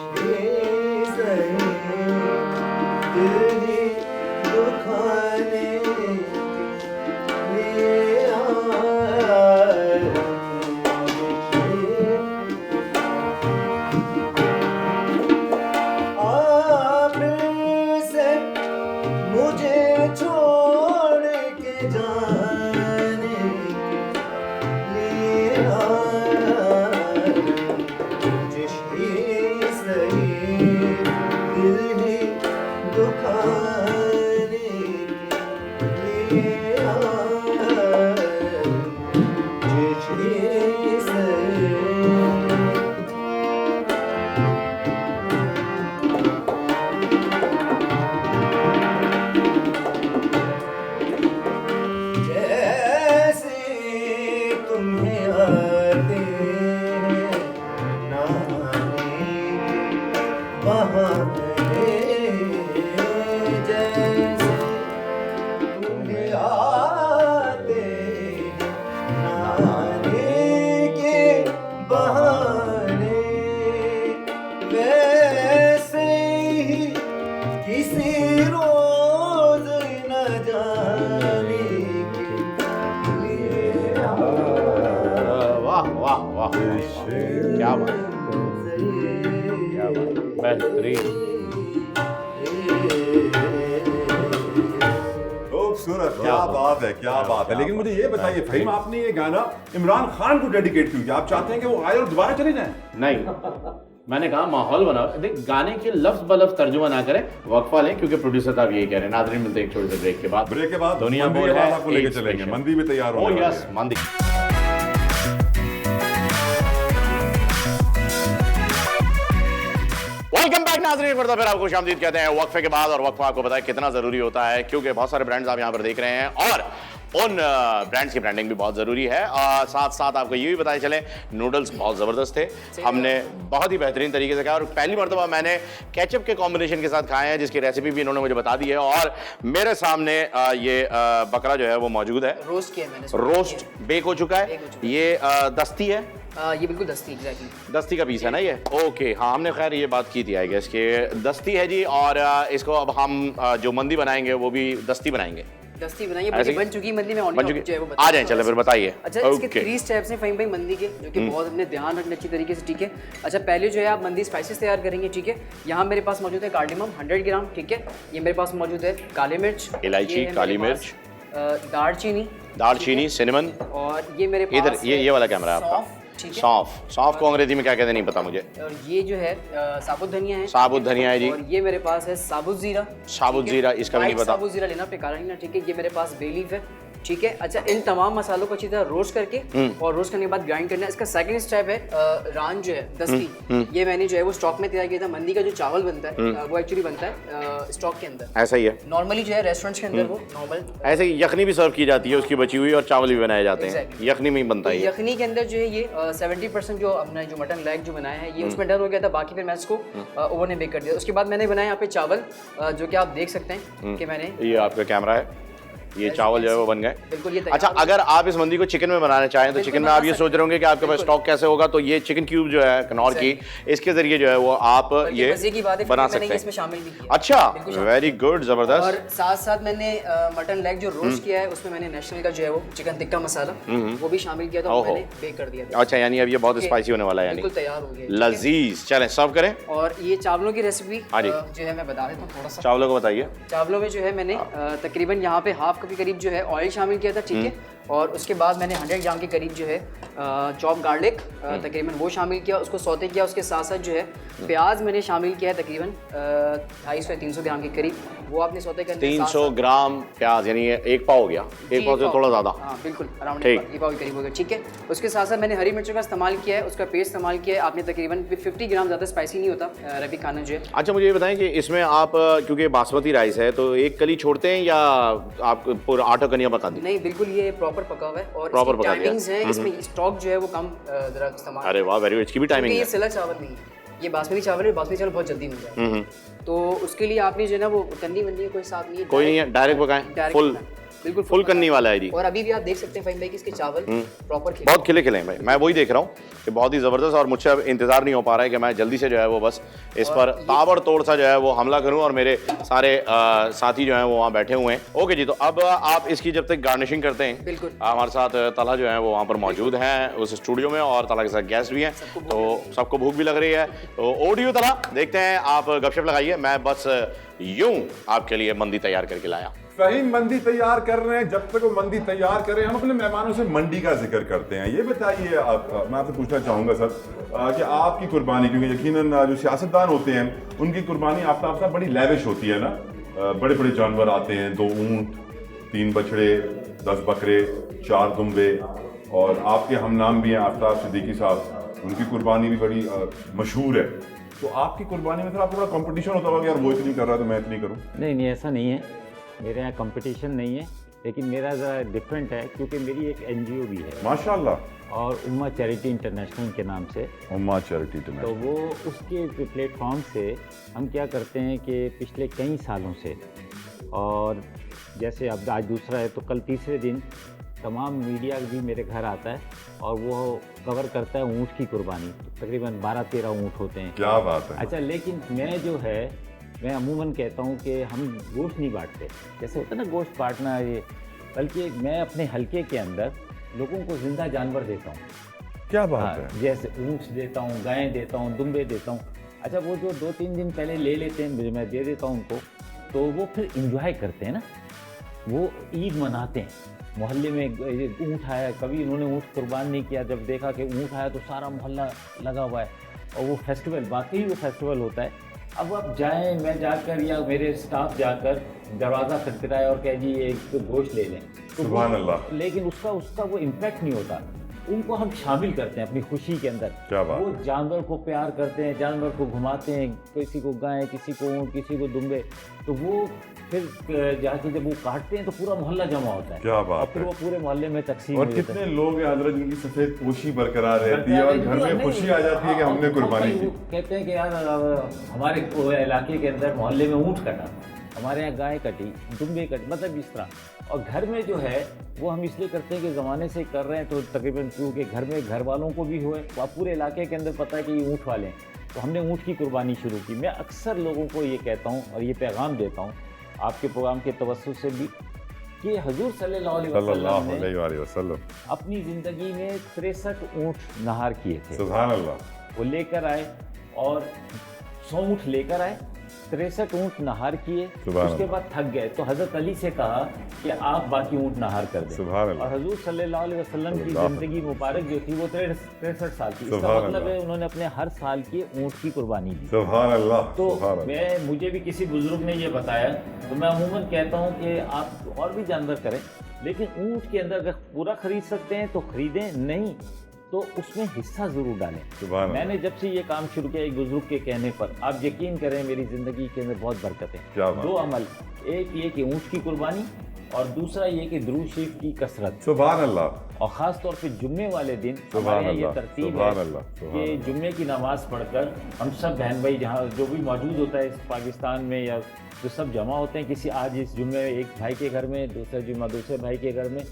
Speaker 2: वाह क्या बात, क्या बात, बेहतरीन।
Speaker 3: खूबसूरत, क्या बात है, क्या बात है। लेकिन मुझे ये बताइए फहीम, आपने ये गाना इमरान खान को डेडिकेट क्यों किया? आप चाहते हैं कि वो आए और दोबारा चले जाएं?
Speaker 2: नहीं, मैंने कहा माहौल बनाओ। देख, गाने के लफ्ज ब लफ्ज तर्जुमा ना करें, वक्फा लें, क्योंकि प्रोड्यूसर साहब यही कह रहे हैं। नाज़रीन, मिलते हैं एक छोटे से ब्रेक के बाद।
Speaker 3: ब्रेक के बाद
Speaker 2: दुनिया
Speaker 3: मंदी
Speaker 2: बोल
Speaker 3: के बाद
Speaker 2: है
Speaker 3: आपको लेके
Speaker 2: एक
Speaker 3: चलेंगे।
Speaker 2: स्पेशल।
Speaker 3: मंदी भी तैयार
Speaker 2: ओह
Speaker 3: होने वाली
Speaker 2: यस,
Speaker 3: है।
Speaker 2: मंदी। वेलकम बैक नाज़रीन, एक बार फिर आपको खुशामदीद कहते हैं वक्फे के बाद। और वक्फा आपको पता है कितना ज़रूरी होता है, क्योंकि बहुत सारे ब्रांड्स आप यहाँ पर देख रहे हैं और उन ब्रांड्स की ब्रांडिंग भी बहुत ज़रूरी है। और साथ साथ आपको ये भी बताया चले, नूडल्स बहुत ज़बरदस्त थे, हमने बहुत ही बेहतरीन तरीके से खाया। और पहली मरतबा मैंने केचप के कॉम्बिनेशन के साथ खाए हैं, जिसकी रेसिपी भी इन्होंने मुझे बता दी है। और मेरे सामने ये बकरा जो है वो मौजूद है,
Speaker 4: रोस्ट किया मैंने,
Speaker 2: रोस्ट बेक हो चुका है। ये दस्ती है,
Speaker 4: ये बिल्कुल दस्ती, एग्जैक्टली
Speaker 2: दस्ती का पीस है ना ये? ओके, हाँ, हमने खैर ये बात की थी आई गेस कि दस्ती है जी। और इसको अब हम जो मंदी बनाएंगे वो भी दस्ती बनाएंगे।
Speaker 4: दस्ती बनाइए, बन चुकी मंदी में
Speaker 2: बन चुकी,
Speaker 4: जो है वो
Speaker 2: आ जाए, चले फिर बताइए।
Speaker 4: अच्छा, इसके 3 स्टेप्स हैं फहीम भाई मंदी के, जो कि बहुत अपने ध्यान रखने अच्छी तरीके से, ठीक है। अच्छा, पहले जो है आप मंदी स्पाइसेस तैयार करेंगे, ठीक है। यहाँ मेरे पास मौजूद है कार्डेमम 100 ग्राम, ठीक है। ये मेरे पास मौजूद है काली मिर्च,
Speaker 2: इलायची, काली मिर्च, दालचीनी, सिनेमन,
Speaker 4: और ये मेरे
Speaker 2: इधर
Speaker 4: पास
Speaker 2: ये वाला कैमरा है आपका,
Speaker 4: सौंफ, ठीक है।
Speaker 2: सौंफ को अंग्रेजी में क्या कहते हैं नहीं पता मुझे।
Speaker 4: और ये जो है साबुत धनिया है,
Speaker 2: साबुत धनिया है जी।
Speaker 4: और ये मेरे पास है साबुत जीरा,
Speaker 2: साबुत जीरा, इसका भी नहीं पता।
Speaker 4: साबुत जीरा लेना, पे काला नहीं ना, ठीक है। ये मेरे पास बे लीफ है, ठीक है। अच्छा, इन तमाम मसालों को अच्छी तरह रोस्ट करके और रोस्ट करने के बाद ग्राइंड करना है। इसका सेकंड स्टेप है रान जो है दस्ती, ये मैंने जो है वो स्टॉक में तैयार किया था। मंदी का जो चावल बनता है वो एक्चुअली बनता है स्टॉक के अंदर,
Speaker 2: ऐसा ही है
Speaker 4: नॉर्मली जो है रेस्टोरेंट्स के अंदर वो नॉर्मल
Speaker 2: ऐसे ही यखनी भी सर्व की जाती है, उसकी बची हुई, और चावल भी बनाए जाते हैं, यखनी में ही बनता है।
Speaker 4: यखनी के अंदर जो है ये 70% जो हमने जो मटन लेग जो बनाया है ये उसमें डन हो गया था, बाकी फिर मैं इसको ओवन में बेक कर दिया। उसके बाद मैंने बनाया यहाँ पे चावल, जो कि आप देख सकते हैं कि मैंने,
Speaker 2: ये आपका कैमरा है, ये चावल जो है वो बन गए।
Speaker 4: बिल्कुल ये
Speaker 2: अच्छा, अगर आप इस मंदी को चिकन में बनाना चाहें तो चिकन में आप ये सोच रहे होंगे कि आपके पास स्टॉक कैसे होगा, तो ये चिकन क्यूब जो है कनौर की, इसके जरिए जो है वो आप ये बना सकते हैं।
Speaker 4: इसमें शामिल भी किया।
Speaker 2: अच्छा, वेरी गुड, जबरदस्त।
Speaker 4: और साथ साथ मैंने मटन लेग जो रोस्ट किया है उसमें मैंने नेशनल का जो है वो चिकन टिक्का मसाला वो भी शामिल किया था, मैंने बेक कर दिया था।
Speaker 2: अच्छा, यानी अब ये बहुत स्पाइसी होने वाला है, यानी
Speaker 4: बिल्कुल तैयार हो गया,
Speaker 2: लजीज। चलें सर्व करें।
Speaker 4: और ये चावलों की रेसिपी
Speaker 2: हाँ जी,
Speaker 4: जो है मैं बता देता हूँ थोड़ा सा।
Speaker 2: चावलों को बताइए।
Speaker 4: चावलों में जो है मैंने तकरीबन यहाँ पे हाफ कप के करीब जो है ऑयल शामिल किया था, ठीक है। और उसके बाद मैंने 100 ग्राम के करीब जो है चॉप गार्लिक तकरीबन वो शामिल किया, उसको सौते किया। उसके साथ साथ जो है प्याज मैंने शामिल किया है तकरीबन 250 या 300 ग्राम के करीब, वो आपने सौते करना।
Speaker 2: 300 ग्राम प्याज, यानी एक पाव हो गया, एक पाव से थोड़ा ज़्यादा।
Speaker 4: हाँ बिल्कुल, अराउंड एक पाव के करीब हो गया, ठीक है। उसके साथ साथ मैंने हरी मिर्चों का इस्तेमाल किया है, उसका पेस्ट इस्तेमाल किया है आपने तकरीबन 50 ग्राम, ज़्यादा स्पाइसी नहीं होता अरबी खाना जो है।
Speaker 2: अच्छा, मुझे ये बताएं कि इसमें आप, क्योंकि बासमती राइस है, तो एक कली छोड़ते हैं या आप पूरा आटा कनिया पका दी?
Speaker 4: नहीं, बिल्कुल ये प्रॉपर पका हुआ है और
Speaker 2: प्रॉपर पका
Speaker 4: टाइमिंग्स हैं, इसमें स्टॉक जो है वो कम जरा इस्तेमाल।
Speaker 2: अरे वाह, वेरी, इसकी भी टाइमिंग है।
Speaker 4: ये सिला चावल नहीं है, ये बासमती चावल है, बासमती चावल बहुत जल्दी मिल जाता है। तो उसके लिए आपने जो है ना वो कन्नी वन्नी कोई साथ नहीं है,
Speaker 2: कोई नहीं है, डायरेक्ट पकाएं, फुल
Speaker 4: बिल्कुल
Speaker 2: फुल करनी वाला है जी।
Speaker 4: और अभी भी आप देख सकते हैं फहीम भाई कि इसके चावल प्रॉपर
Speaker 2: बहुत खिले खिले हैं भाई, मैं वही देख रहा हूँ कि बहुत ही ज़बरदस्त। और मुझसे अब इंतज़ार नहीं हो पा रहा है कि मैं जल्दी से जो है वो बस इस पर ताबड़तोड़ सा जो है वो हमला करूँ, और मेरे सारे साथी जो हैं वो वहाँ बैठे हुए हैं। ओके जी, तो अब आप इसकी जब तक गार्निशिंग करते हैं,
Speaker 4: बिल्कुल
Speaker 2: हमारे साथ तला जो है वो वहाँ पर मौजूद हैं उस स्टूडियो में, और तला के साथ गेस्ट भी हैं, तो सबको भूख भी लग रही है। तो ओडियो तला, देखते हैं, आप गपशप लगाइए, मैं बस यूं आपके लिए मंदी तैयार करके लाया।
Speaker 3: फहीम मंदी तैयार कर रहे हैं, जब तक वो मंदी तैयार करें हम अपने मेहमानों से मंडी का जिक्र करते हैं। ये बताइए, मैं आपसे पूछना चाहूँगा सर कि आपकी कुर्बानी, क्योंकि यकीनन जो सियासतदान होते हैं उनकी कुर्बानी आफ्ताब बड़ी लैविश होती है ना, बड़े बड़े जानवर आते हैं, 2 ऊँट, 3 बछड़े, 10 बकरे, 4 दुम्बे, और आपके हम नाम भी हैं आफ्ताब सिद्दीकी साहब, उनकी कुर्बानी भी बड़ी मशहूर है। तो आपकी कुर्बानी में सर आपको बड़ा कॉम्पिटिशन होता होगा कि यार वो इतनी कर रहा है तो मैं इतनी करूँ?
Speaker 7: नहीं, ऐसा नहीं है, मेरे यहाँ कंपटीशन नहीं है, लेकिन मेरा ज़रा डिफरेंट है क्योंकि मेरी एक NGO भी है
Speaker 3: माशाल्लाह,
Speaker 7: और उम्मा चैरिटी इंटरनेशनल के नाम से।
Speaker 3: उम्मा चैरिटी
Speaker 7: तो
Speaker 3: इंटरनेशनल,
Speaker 7: वो उसके प्लेटफॉर्म से हम क्या करते हैं कि पिछले कई सालों से, और जैसे अब आज दूसरा है तो कल तीसरे दिन तमाम मीडिया भी मेरे घर आता है और वो कवर करता है ऊँट की कुर्बानी, तकरीबन 12-13 ऊँट होते हैं।
Speaker 3: क्या बात है।
Speaker 7: अच्छा, लेकिन मैं जो है मैं अमूमन कहता हूँ कि हम गोश्त नहीं बांटते, जैसे होता है ना गोश्त बांटना, ये बल्कि मैं अपने हलके के अंदर लोगों को ज़िंदा जानवर देता हूँ।
Speaker 3: क्या बात
Speaker 7: हाँ,
Speaker 3: है।
Speaker 7: जैसे ऊँट देता हूँ, गायें देता हूँ, दुम्बे देता हूँ। अच्छा, वो जो 2-3 दिन पहले ले लेते हैं, मैं दे देता हूँ उनको, तो वो फिर इंजॉय करते हैं ना, वो ईद मनाते हैं। मोहल्ले में ऊँट आया, कभी उन्होंने ऊँट कुर्बान नहीं किया, जब देखा कि ऊँट आया तो सारा मोहल्ला लगा हुआ है, और वो फेस्टिवल, वाकई वो फेस्टिवल होता है। अब आप जाएं, मैं जाकर या मेरे स्टाफ जाकर दरवाज़ा खटखटाए और कह जी एक तो गोश्त ले लें, तो
Speaker 3: सुभान अल्लाह।
Speaker 7: लेकिन उसका वो इम्पैक्ट नहीं होता। उनको हम शामिल करते हैं अपनी खुशी के अंदर।
Speaker 3: क्या बात
Speaker 7: वो जानवर को प्यार करते हैं, जानवर को घुमाते हैं, किसी को गाय, किसी को ऊँट, किसी को दुम्बे, तो वो फिर जाके जब वो काटते हैं तो पूरा मोहल्ला जमा होता है।
Speaker 3: क्या बात
Speaker 7: और फिर
Speaker 3: है।
Speaker 7: वो पूरे मोहल्ले में तकसीम
Speaker 3: और
Speaker 7: हो जाता
Speaker 3: कितने
Speaker 7: है।
Speaker 3: लोग हैं हजरत जिनकी सफेद पोशी बरकरार रहती है और घर में खुशी आ जाती है कि हमने कुर्बानी की।
Speaker 7: कहते हैं कि यार हमारे इलाके के अंदर मोहल्ले में ऊँट कटा, हमारे यहाँ गाय कटी, दुम्बे कटी, मतलब इस तरह। और घर में जो है वो हम इसलिए करते हैं कि ज़माने से कर रहे हैं, तो तकरीबन क्योंकि घर में घर वालों को भी हुए, तो पूरे इलाके के अंदर पता है कि ये ऊँट वाले हैं, तो हमने ऊँट की कुर्बानी शुरू की। मैं अक्सर लोगों को ये कहता हूँ और ये पैगाम देता हूँ आपके प्रोग्राम के तवज्जुह से भी, कि हुजूर सल्लल्लाहु अलैहि वसल्लम ने अपनी ज़िंदगी में 63 ऊँट नहार किए थे।
Speaker 3: सुभान अल्लाह।
Speaker 7: वो लेकर आए और 100 ऊँट लेकर आए, 63 ऊँट नहार किए,
Speaker 3: सुभान
Speaker 7: उसके
Speaker 3: अल्लाह।
Speaker 7: बाद थक गए तो हज़रत अली से कहा कि आप बाकी ऊँट नहार कर दें।
Speaker 3: सुभान अल्लाह।
Speaker 7: और हुजूर सल्लल्लाहु अलैहि वसल्लम की
Speaker 3: अल्लाह।
Speaker 7: ज़िंदगी मुबारक जो थी वो 63 साल की। इसका
Speaker 3: सुभान
Speaker 7: मतलब है
Speaker 3: अल्लाह।
Speaker 7: उन्होंने अपने हर साल के ऊँट की कुर्बानी दी।
Speaker 3: सुभान अल्लाह।
Speaker 7: तो
Speaker 3: सुभान अल्लाह।
Speaker 7: मुझे भी किसी बुजुर्ग ने ये बताया, तो मैं अमूमन कहता हूँ कि आप और भी जानवर करें, लेकिन ऊँट के अंदर अगर पूरा खरीद सकते हैं तो खरीदें, नहीं तो उसमें हिस्सा ज़रूर डालें।
Speaker 3: सुभान अल्लाह।
Speaker 7: मैंने जब से ये काम शुरू किया एक बुजुर्ग के कहने पर, आप यकीन करें मेरी ज़िंदगी के अंदर बहुत बरकत
Speaker 3: क्या
Speaker 7: है।
Speaker 3: बात।
Speaker 7: 2 अमल, एक ये कि ऊँट की कुर्बानी और दूसरा ये कि दुरूद शरीफ की कसरत।
Speaker 3: सुभान अल्लाह।
Speaker 7: और ख़ास तौर पे जुम्मे वाले दिन
Speaker 3: सुभान
Speaker 7: हमारे यहाँ ये
Speaker 3: अल्लाह,
Speaker 7: तरतीब
Speaker 3: सुभान
Speaker 7: है
Speaker 3: अल्लाह, सुभान
Speaker 7: कि
Speaker 3: अल्लाह।
Speaker 7: जुम्मे की नमाज़ पढ़कर हम सब बहन भाई जहाँ जो भी मौजूद होता है इस पाकिस्तान में, या जो सब जमा होते हैं किसी आज इस जुम्मे एक भाई के घर में, दूसरा जुम्मा दूसरे भाई के घर में,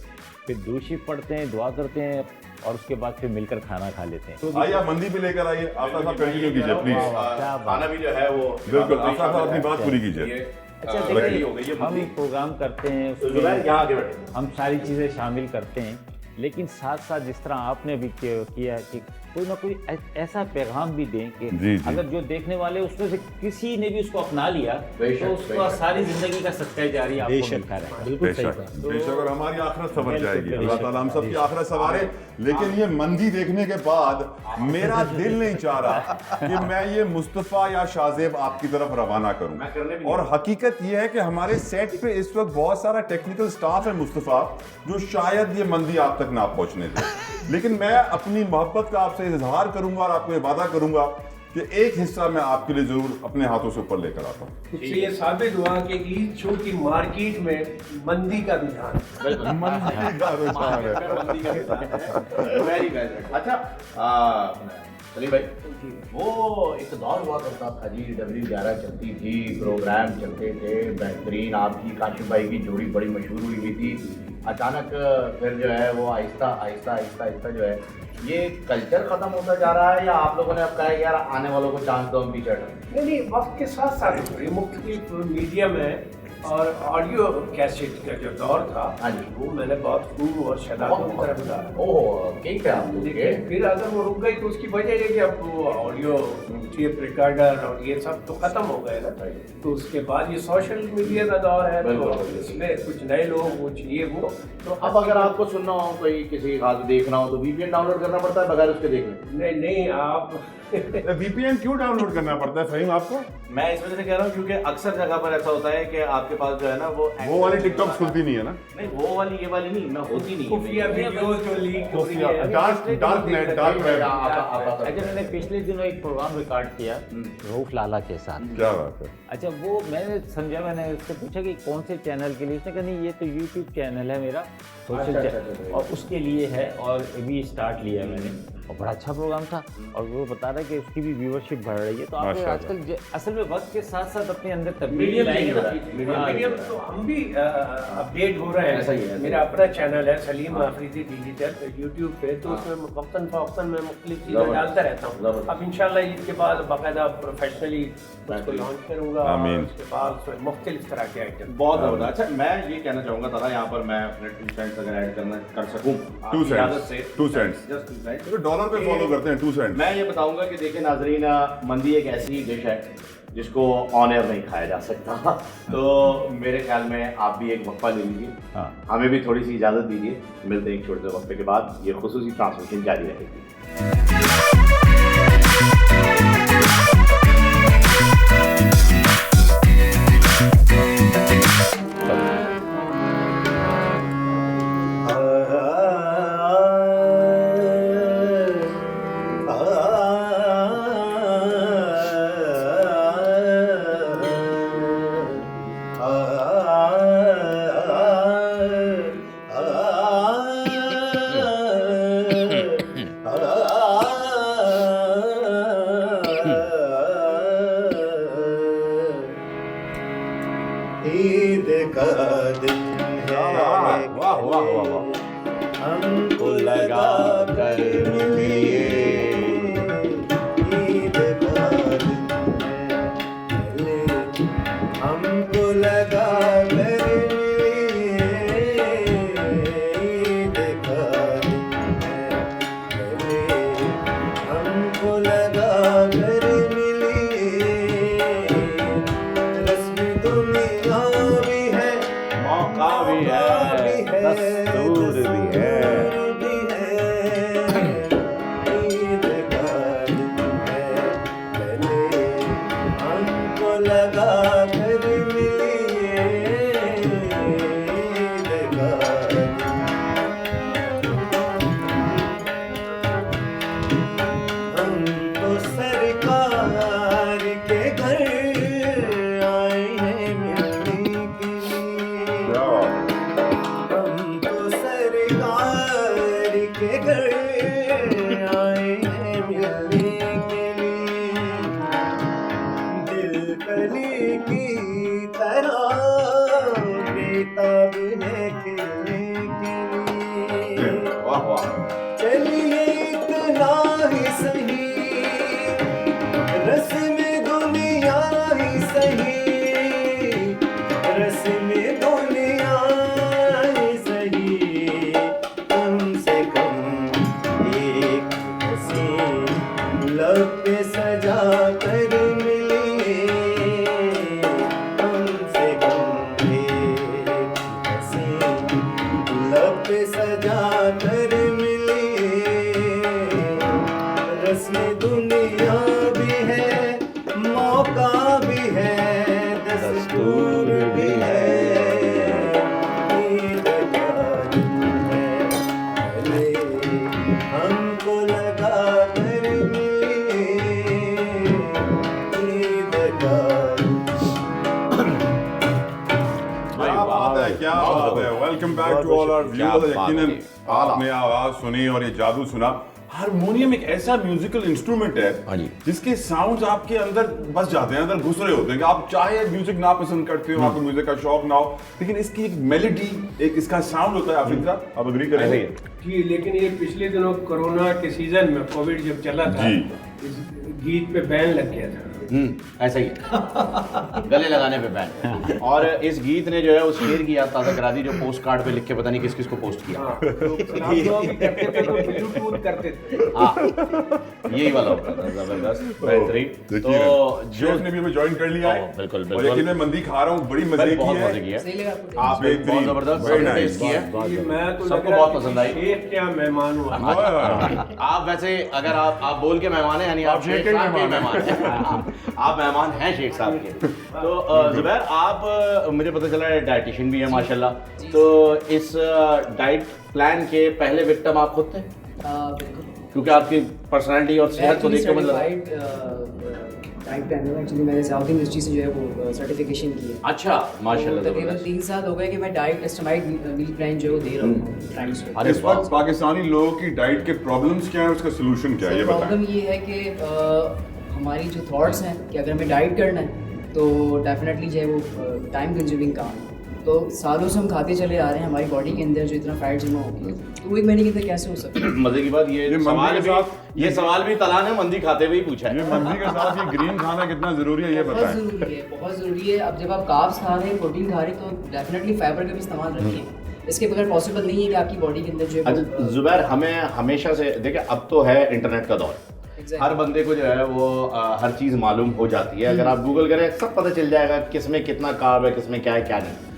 Speaker 7: फिर दुरूद शरीफ पढ़ते हैं, दुआ करते हैं और उसके बाद फिर मिलकर खाना खा लेते हैं।
Speaker 3: आइए आप मंदी भी लेकर आइए, आप कंटिन्यू कीजिए प्लीज।
Speaker 7: क्या बात।
Speaker 2: खाना भी जो है वो
Speaker 3: बिल्कुल, आप अपनी बात पूरी कीजिए।
Speaker 7: अच्छा
Speaker 2: रखी हो गई
Speaker 7: देखिए,
Speaker 2: ये
Speaker 7: हम
Speaker 2: मंदी।
Speaker 7: प्रोग्राम करते हैं
Speaker 2: तो
Speaker 7: उसमें
Speaker 2: जुबैर यहाँ आगे बैठे।
Speaker 7: हम सारी चीज़ें शामिल करते हैं, लेकिन साथ साथ जिस तरह आपने भी किया है कि कोई ना कोई ऐसा पैगाम भी दें कि
Speaker 3: जी, जी।
Speaker 7: अगर जो देखने वाले उसमें से किसी ने भी उसको अपना लिया
Speaker 2: बेशक,
Speaker 7: तो उसका
Speaker 2: बेशक।
Speaker 7: सारी ज़िंदगी का सदका जारी आपको मिलता रहेगा।
Speaker 3: बेशक बेशक, और हमारी आखिरत संवर
Speaker 7: बिल्कुल,
Speaker 3: जाएगी।
Speaker 7: बिल्कुल।
Speaker 3: अल्लाह ताला हम सब की आखिरत संवारे। लेकिन ये मंदी देखने के बाद मेरा दिल नहीं चाह रहा कि मैं ये मुस्तफ़ा या शाहजेब आपकी तरफ रवाना करूं। और हकीकत ये है कि हमारे सेट पे इस वक्त बहुत सारा टेक्निकल स्टाफ है मुस्तफ़ा, जो शायद ये मंदी आप तक ना पहुंचने दे। लेकिन मैं अपनी मोहब्बत का आपसे इजहार करूंगा और आपको ये वादा करूंगा कि एक हिस्सा मैं आपके लिए जरूर अपने हाथों से ऊपर लेकर आता हूँ।
Speaker 5: इससे ये साबित हुआ कि ईद शो की मार्केट में मंदी का रुझान
Speaker 3: मंदी का रुझान है।
Speaker 2: Very well. अच्छा सलीम भाई, वो एक दौर हुआ करता था जी, W11 चलती थी, प्रोग्राम चलते थे बेहतरीन, आपकी काशिफ भाई की जोड़ी बड़ी मशहूर हुई थी। अचानक फिर जो है वो आहिस्ता आहिस्ता आहिस्ता आहिस्ता जो है ये कल्चर खत्म होता जा रहा है, या आप लोगों ने अब कहा है यार आने वालों को चांस दो हम पीछे हटें?
Speaker 5: नहीं, वक्त के साथ साथ ये मुख्तलिफ मीडियम है और ऑडियो कैसेट का जो दौर था,
Speaker 2: हाँ जी।
Speaker 5: वो मैंने बहुत खूब और शदाबत की तरफ डाला।
Speaker 2: ओह ठीक है आप
Speaker 5: लेकिन फिर अगर वो रुक गई तो उसकी वजह है कि अब वो ऑडियो टेप रिकॉर्डर और ये सब तो खत्म हो गए ना, तो उसके बाद ये सोशल मीडिया का दौर है,
Speaker 2: बिल्कुल।
Speaker 5: तो इसमें कुछ नए लोग कुछ ये वो, तो
Speaker 2: अब अगर आपको सुनना हो, कोई किसी खास देखना हो, तो VPN डाउनलोड करना पड़ता है, बगैर उसके देख लें?
Speaker 5: नहीं आप
Speaker 3: VPN क्यों डाउनलोड करना पड़ता है फहीम आपको?
Speaker 2: मैं इस वजह से कह रहा हूँ क्योंकि अक्सर जगह पर ऐसा होता है कि आपके पास जो है ना वो
Speaker 3: वाली टिकटॉक खुलती नहीं है ना?
Speaker 2: नहीं, वो वाली ये वाली नहीं ना, होती नहीं
Speaker 5: खुफिया वीडियो जो लीक हो रही है,
Speaker 3: डार्क नेट
Speaker 7: अच्छा, मैंने पिछले दिनों एक प्रोग्राम रिकॉर्ड किया रऊफ लाला के साथ।
Speaker 3: क्या बात है।
Speaker 7: अच्छा, वो मैंने समझा, मैंने उससे पूछा कि कौन से चैनल के लिए, उसने कहा नहीं ये तो यूट्यूब चैनल है मेरा, सोशल चैनल, और उसके लिए है, और अभी स्टार्ट लिया मैंने, और बड़ा अच्छा प्रोग्राम था, और वो बता रहा है कि उसकी भी व्यूअरशिप बढ़ रही है। तो आप
Speaker 3: माशाअल्लाह।
Speaker 7: आजकल असल में वक्त के साथ साथ अपने अंदर तब्दीली लाएंगे ना।
Speaker 5: मीडियम तो हम भी अपडेट हो रहे
Speaker 2: ऐसा ही
Speaker 5: हैं।
Speaker 2: है।
Speaker 5: मेरा अपना चैनल है सलीम आफरीदी डिजिटल यूट्यूब पे, तो उसमें वक्तन फवक्तन मैं मुख्तलिफ चीज़ें डालता रहता हूँ। अब इंशाल्लाह ईद के बाद बाकायदा प्रोफेशनली उसको लॉन्च करूँगा,
Speaker 3: आमीन।
Speaker 5: उसके बाद उसमें मुख्तलिफ तरह के आइटम।
Speaker 2: बहुत ज़बरदस्त। अच्छा, मैं ये कहना चाहूँगा दादा, यहाँ पर मैं अपने 2 सेंट्स अगर ऐड कर सकूँ
Speaker 3: 2
Speaker 2: इजाज़त से,
Speaker 3: cents
Speaker 2: just 2 cents.
Speaker 3: Dollar channel पे फॉलो करते हैं 2 सेंट।
Speaker 2: मैं ये बताऊंगा कि देखिए नाजरीन, मंदी एक ऐसी डिश है जिसको ऑन एयर नहीं खाया जा सकता। तो मेरे ख्याल में आप भी एक वक्फा ले लीजिए,
Speaker 7: हाँ।
Speaker 2: हमें भी थोड़ी सी इजाज़त दीजिए। मिलते हैं एक छोटे से वक्फे के बाद, ये खुसूसी ट्रांसमिशन जारी रहेगी।
Speaker 6: ईद का दिन है,
Speaker 2: वाह वाह वाह वाह,
Speaker 6: हमको
Speaker 2: लगा कर मिलिए।
Speaker 6: ईद का दिन है, हमको लगा कर मिलिए। ईद का दिन है, हमको लगा कर मिलिए। रस्म दुनिया भी है,
Speaker 2: मौका भी है, दस्तूर भी है।
Speaker 6: ईद का दिन है, पहले हमको लगा कर मिलिए। ईद का दिन, हम तो सरकार के घर आए हैं मिलने के लिए। हम तो सरकार के घर आए हैं मिलने के लिए। दिल कली की तरह बेताब है खिलने के लिए।
Speaker 2: वाह वाह,
Speaker 6: चलिए इतना ही सही, रस्म दुनिया ही सही, रस्म दुनिया ही सही। कम से कम एक हंसी लब पे सजा कर मिलिए। कम से कम एक हंसी लब पे सजा कर मिलिए। रस्म दुनिया भी है, मौका भी है, दस्तूर भी है। ईद का दिन है, पहले हमको लगा कर मिलिए। ईद का
Speaker 3: क्या बात है, क्या बात है। Welcome back to all our viewers. यकीनन आपने आवाज सुनी और ये जादू सुना। हारमोनियम एक ऐसा म्यूजिकल इंस्ट्रूमेंट है जिसके साउंड्स आपके अंदर बस जाते हैं, अंदर घुस रहे होते हैं कि आप चाहे म्यूजिक ना पसंद करते हो, आपको म्यूजिक का शौक ना हो, लेकिन इसकी एक मेलोडी, एक इसका साउंड होता है। आप इतना आप अग्री करेंगे?
Speaker 5: जी, लेकिन ये पिछले दिनों कोरोना के सीजन में, कोविड जब चला था,
Speaker 3: जी।
Speaker 5: इस गीत पे बैन लग गया था।
Speaker 2: ऐसा ही है। गले लगाने पे बैन। और इस गीत ने जो है उस शेर की याद ताज़ा करा दी जो पोस्ट कार्ड पे लिख के पता नहीं किस किस को पोस्ट किया।
Speaker 5: हाँ, तो आप लोग भी करते थे तो ब्लूटूथ करते थे।
Speaker 2: हाँ, यही वाला होता था, जबरदस्त, बेहतरीन। तो जो
Speaker 3: शेफ ने भी हमें ज्वाइन कर लिया है।
Speaker 2: बिल्कुल
Speaker 3: और
Speaker 2: बिल्कुल,
Speaker 3: यकीन मैं मंदी खा रहा हूँ, बड़ी मजे
Speaker 2: बहुत
Speaker 3: की
Speaker 2: मजे
Speaker 3: है।
Speaker 2: की है।
Speaker 4: सही लगा आपको?
Speaker 2: आप बहुत जबरदस्त,
Speaker 3: Very
Speaker 2: सबने
Speaker 3: nice,
Speaker 2: टेस्ट किया है।
Speaker 5: जी, मैं तो
Speaker 2: सबको
Speaker 5: लग रहा
Speaker 2: बहुत पसंद आई।
Speaker 5: शेफ क्या मेहमान हुआ।
Speaker 2: आप वैसे अगर आप बोल के मेहमान हैं, यानी आप शेख साहब के मेहमान हैं। आप मेहमान हैं शेख साहब के। तो जुबैर, आप मुझे पता चला है डाइटिशियन भी है माशाल्लाह। तो इस डाइट प्लान के पहले विक्टिम आप खुद थे?
Speaker 4: बिल्कुल।
Speaker 2: क्योंकि आपकी पर्सनालिटी और सेहत को देख के मतलब
Speaker 4: डाइट प्लान में एक्चुअली मैंने साउथ इंडस्ट्री से जो है वो सर्टिफिकेशन की है।
Speaker 2: अच्छा, माशाल्लाह,
Speaker 4: तो तकरीबन
Speaker 2: जबरदस्त।
Speaker 4: 3 साल हो गए कि मैं डाइट कस्टमाइज्ड मील प्लान जो है वो दे रहा हूँ क्लाइंट्स को।
Speaker 2: अरे
Speaker 3: इस वक्त पाकिस्तानी लोगों की डाइट के प्रॉब्लम्स क्या है, उसका सोल्यूशन क्या है, ये बताएं।
Speaker 4: प्रॉब्लम ये है कि हमारी जो थॉट्स हैं कि अगर हमें डाइट करना है तो डेफिनेटली जो है वो टाइम कंज्यूमिंग काम है। तो सालों से हम खाते चले आ रहे हैं, हमारी बॉडी के अंदर जो इतना फैट जमा हो गया, तो वो 1 महीने के अंदर कैसे हो सकता है?
Speaker 2: मजे की बात ये
Speaker 3: मंदी
Speaker 2: सवाल
Speaker 3: के
Speaker 2: भी,
Speaker 3: साथ
Speaker 2: ये सवाल भी तला ने मंदी खाते हुए ही पूछा
Speaker 3: ये
Speaker 2: है।
Speaker 3: मंदी के साथ ये ग्रीन खाना कितना जरूरी है, ये
Speaker 4: बहुत
Speaker 3: बताएं।
Speaker 4: ज़रूरी है, बहुत ज़रूरी है। अब जब आप कार्ब्स खा रहे हैं, प्रोटीन खा रहे हैं, तो डेफिनेटली फाइबर का भी इस्तेमाल रखें। इसके बगैर पॉसिबल नहीं है कि आपकी बॉडी के अंदर जो है
Speaker 2: अच्छा जुबैर, हमें हमेशा से देखिए, अब तो है इंटरनेट का दौर, हर बंदे को जो है वो हर चीज़ मालूम हो जाती है। अगर आप गूगल करें सब पता चल जाएगा किस में कितना कार्ब है, किस में क्या है क्या नहीं।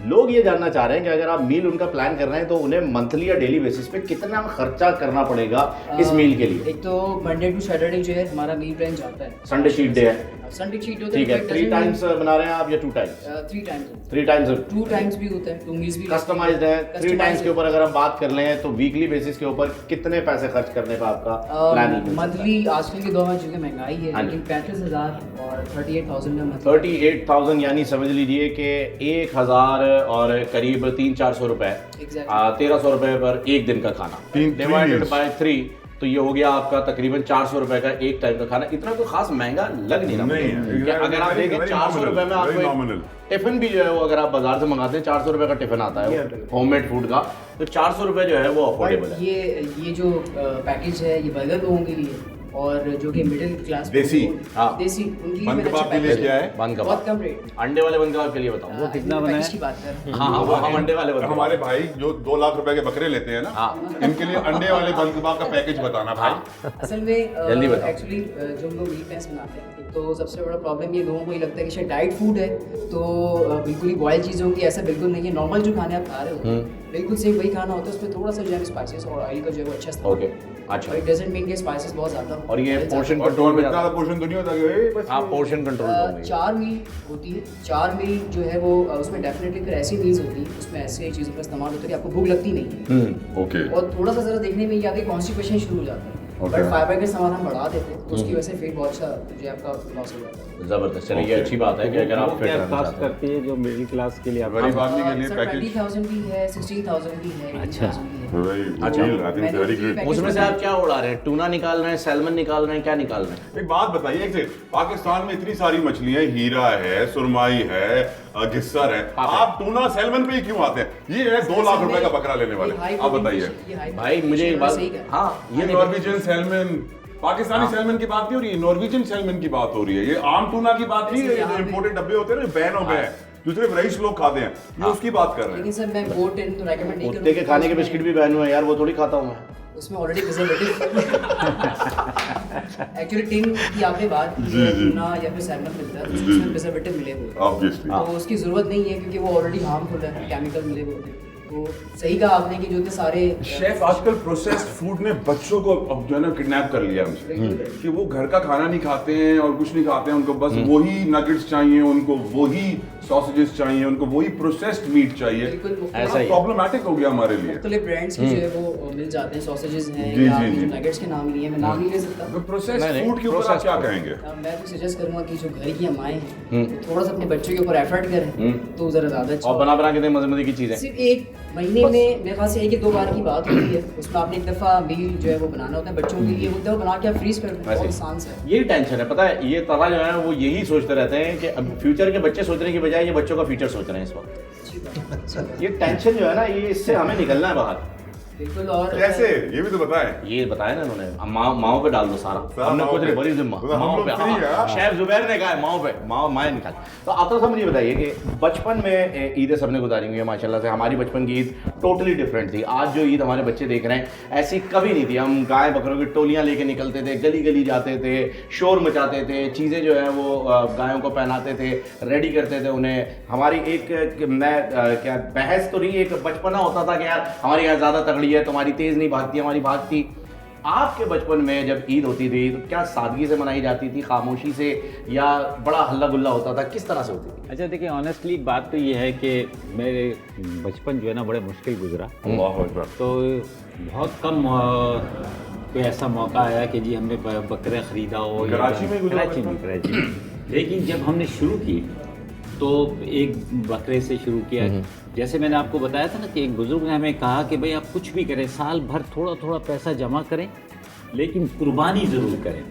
Speaker 2: लोग ये जानना चाह रहे हैं कि अगर आप मील उनका प्लान कर रहे हैं तो उन्हें मंथली या डेली बेसिस पे कितना खर्चा करना पड़ेगा इस मील के लिए।
Speaker 4: एक तो मंडे टू सैटरडे जो है हमारा मील प्लान जाता है,
Speaker 2: संडे चीट डे है,
Speaker 4: संडे चीट होता
Speaker 2: ठीक है। 3 टाइम्स बना रहे हैं आप या 2 टाइम्स?
Speaker 4: 3 टाइम्स,
Speaker 2: 3 टाइम्स,
Speaker 4: 2 टाइम्स भी होता है, 2 मील्स भी
Speaker 2: कस्टमाइज्ड है। 3 टाइम्स के ऊपर अगर हम बात कर लें तो वीकली बेसिस के ऊपर कितने पैसे खर्च करने का आपका प्लानिंग?
Speaker 4: मंथली आजकल के दौर में चूंकि महंगाई है, लेकिन 35,000 और 38,000 में मतलब
Speaker 2: 38,000 यानी समझ लीजिए कि 1,000 और करीब 300-400 रुपए, 1,300 रुपए पर एक दिन का खाना डिवाइडेड बाय 3, तो ये हो गया आपका तकरीबन 400 रुपए का एक टाइम का खाना। इतना कोई खास महंगा लग नहीं रहा
Speaker 3: नहीं
Speaker 2: कि अगर आप देखें 400 रुपए में आपको टिफिन भी जो है वो अगर आप बाजार से मंगाते हैं 400 रुपए का टिफिन आता है होममेड फूड का, तो 400 रुपए जो है वो अफोर्डेबल है।
Speaker 4: ये जो पैकेज है ये बर्गर लोगों के लिए और जो कि मिडिल क्लास
Speaker 3: देसी,
Speaker 2: हाँ,
Speaker 4: देसी उनके लिए
Speaker 3: बन
Speaker 4: मैंने
Speaker 3: कबाब
Speaker 4: अच्छा
Speaker 3: के लिए
Speaker 4: पैकेज
Speaker 3: क्या
Speaker 4: है।
Speaker 3: है?
Speaker 2: बन
Speaker 4: बहुत
Speaker 2: कबाब,
Speaker 4: कम रेट,
Speaker 2: अंडे वाले बन कबाब के लिए बताऊं
Speaker 7: वो कितना बना है?
Speaker 4: पैकेज की बात कर रहे हैं।
Speaker 2: हाँ वो हम अंडे वाले बन
Speaker 3: हमारे भाई जो 2 लाख रुपए के बकरे लेते हैं ना,
Speaker 2: हाँ।
Speaker 3: इनके लिए अंडे वाले बन कबाब का पैकेज बताना भाई।
Speaker 4: असल में
Speaker 2: जल्दी बताओ।
Speaker 4: एक्चुअली जो हम लोग मील प्लान्स बनाते हैं, एक तो सबसे बड़ा प्रॉब्लम ये लोगों को ये लगता है कि शायद डाइट फूड है तो बिल्कुल ही बॉयल चीज़ होंगी, ऐसा बिल्कुल नहीं है। नॉर्मल जो खाने आप खा रहे हो बिल्कुल सेम वही खाना होता है, उसमें थोड़ा सा जो है स्पाइसेस और ऑयल का जो है वो अच्छा इस्तेमाल
Speaker 2: ओके, अच्छा।
Speaker 4: और इट डजंट मीन कि स्पाइसेस बहुत ज़्यादा हो।
Speaker 2: और ये पोर्शन
Speaker 3: और
Speaker 2: कंट्रोल में
Speaker 3: इतना ज़्यादा पोर्शन तो नहीं होता कि ए, बस
Speaker 2: आप पोर्शन कंट्रोल होंगे।
Speaker 4: 4 मील होती है, 4 मील जो है वो उसमें डेफिनेटली फिर ऐसी मील्स होती है उसमें ऐसे चीज़ों का इस्तेमाल होता है कि आपको भूख लगती नहीं है
Speaker 3: ओके।
Speaker 4: और थोड़ा सा ज़रा देखने में ये आगे कॉन्स्टिपेशन शुरू हो जाता है,
Speaker 3: Okay.
Speaker 4: बट फाइबर के सामान हम बढ़ा देते हैं तो उसकी वजह से फिर बहुत अच्छा जो है आपका लॉस हो जाता है।
Speaker 2: जबरदस्त, चलिए ये अच्छी बात है कि अगर आप
Speaker 7: वो
Speaker 2: फिट
Speaker 7: क्या
Speaker 2: रहना
Speaker 7: कास्ट
Speaker 2: चाहते हैं।
Speaker 7: करती है जो मिडिल क्लास के लिए आप
Speaker 3: गरीब आदमी के लिए
Speaker 4: सर
Speaker 3: पैकेज
Speaker 4: 20,000 भी है, 16,000 भी है, 18,000 भी है।
Speaker 3: Very good.
Speaker 2: उसमें से आप क्या उड़ा रहे हैं? टूना निकाल रहे हैं, सैल्मन निकाल रहे हैं, क्या निकाल रहे हैं?
Speaker 3: एक बात बताइए, एक सेकंड, पाकिस्तान में इतनी सारी मछलियां, हीरा है, सुरमाई है, गिस्सर है, आप टूना सैल्मन पे ही क्यों आते हैं? ये है 2 लाख रुपए का बकरा लेने वाले, आप बताइए
Speaker 2: भाई मुझे एक बात, हाँ
Speaker 3: ये नॉर्वेजियन सैल्मन, पाकिस्तानी सैल्मन की बात नहीं हो रही है, नॉर्वेजियन सैल्मन की बात हो रही है। ये आम टूना की बात नहीं है, जो इंपोर्टेड डब्बे होते हैं ना, बैन हो गए हैं, जो सिर्फ रईस लोग खाते हैं, ये उसकी बात कर रहे हैं।
Speaker 4: लेकिन सर मैं गोट इन तो रेकमेंड नहीं
Speaker 2: कुत्ते के खाने के बिस्किट भी बैन हुए हैं यार, वो थोड़ी खाता हूँ मैं।
Speaker 4: उसमें ऑलरेडी प्रिजर्वेटिव एक्चुअली टिन की आपने बात की है, टूना या फिर सैल्मन मिलता है उसमें प्रिजर्वेटिव मिले हुए हैं,
Speaker 3: ऑब्वियसली
Speaker 4: तो उसकी जरूरत नहीं है क्योंकि वो ऑलरेडी हार्मफुल है, केमिकल मिले हुए हैं। तो सही कहा आपने कि जो इतने सारे
Speaker 3: शेफ आजकल प्रोसेस्ड फूड ने बच्चों को अब जो है ना किडनैप कर लिया हमसे, कि वो घर का खाना नहीं खाते हैं और कुछ नहीं खाते हैं, उनको बस वही नगेट्स चाहिए, उनको वही सॉसेजेस चाहिए, उनको वही प्रोसेस्ड मीट चाहिए।
Speaker 4: बिल्कुल
Speaker 2: ऐसा ही।
Speaker 3: प्रॉब्लमेटिक हो गया हमारे लिए।
Speaker 4: मुख्तलिफ ब्रांड्स के जो है वो मिल जाते हैं, सॉसेजेस हैं
Speaker 3: जी,
Speaker 4: या
Speaker 3: जी, जी।
Speaker 4: नगेट्स के नाम लिए हैं, मैं नाम नहीं ले सकता।
Speaker 3: प्रोसेस्ड
Speaker 2: नहीं,
Speaker 3: फूड के ऊपर आप
Speaker 2: processed
Speaker 3: क्या
Speaker 2: food।
Speaker 3: कहेंगे?
Speaker 4: मैं तो सजेस्ट करूंगा कि जो घर की अम्माएं हैं वो थोड़ा सा अपने बच्चों के ऊपर एफर्ट करें तो ज़रा ज़्यादा अच्छा
Speaker 2: और बना के दें मजे मजे की चीजें।
Speaker 4: सिर्फ एक महीने में मेरे ख्याल से 1 या 2 बार की बात होती है, उसमें आपने एक दफ़ा मील जो है वो बनाना होता है बच्चों के लिए, वो दफ़ा बना के आप फ्रीज कर दें, बहुत आसान सा है।
Speaker 2: यही टेंशन है, पता है ये तला जो है वो यही सोचते रहते हैं कि अब फ्यूचर के बच्चे सोचने की बजाय ये बच्चों का फ्यूचर सोच रहे हैं इस वक्त।
Speaker 4: अच्छी बात।
Speaker 2: ये टेंशन जो है ना, ये इससे हमें निकलना है बाहर।
Speaker 4: बिल्कुल। और
Speaker 3: कैसे, ये भी तो बताएं।
Speaker 2: ये बताया ना उन्होंने, अब माओ पे डाल दो सारा, हमने
Speaker 3: माओ
Speaker 2: कुछ
Speaker 3: पे।
Speaker 2: नहीं, बड़ी जिम्मा
Speaker 3: तो हम
Speaker 2: माओ
Speaker 3: लोग
Speaker 2: पे।
Speaker 3: free है, हाँ।
Speaker 2: शेफ जुबैर ने कहा है माओ पे, माएँ निकाल। तो आता साहब मुझे बताइए कि बचपन में ईद सबने गुजारी हुई है माशाल्लाह से, हमारी बचपन की ईद टोटली डिफरेंट थी। आज जो ईद हमारे बच्चे देख रहे हैं ऐसी कभी नहीं थी। हम गाय बकरों की टोलियाँ लेके निकलते थे, गली गली जाते थे, शोर मचाते थे, चीज़ें जो है वो गायों को पहनाते थे, रेडी करते थे उन्हें। हमारी एक क्या बहस तो नहीं, एक बचपना होता था कि यार हमारी गाय ज़्यादा तगड़ी है, तुम्हारी तेज़ नहीं भागती, हमारी भागती। आपके बचपन में जब ईद होती थी तो क्या सादगी से मनाई जाती थी, खामोशी से, या बड़ा हल्ला गुल्ला होता था, किस तरह से होती थी?
Speaker 7: अच्छा देखिए, ऑनेस्टली बात तो ये है कि मेरे बचपन जो है ना बड़े मुश्किल गुजरा।
Speaker 3: अल्लाहु अकबर।
Speaker 7: तो बहुत कम कोई ऐसा मौका आया कि जी हमने बकरे ख़रीदा हो।
Speaker 3: कराची में गुजरा
Speaker 7: कराची में। लेकिन जब हमने शुरू की तो एक बकरे से शुरू किया। जैसे मैंने आपको बताया था ना कि एक बुजुर्ग ने हमें कहा कि भाई आप कुछ भी करें, साल भर थोड़ा थोड़ा पैसा जमा करें लेकिन कुर्बानी ज़रूर करें।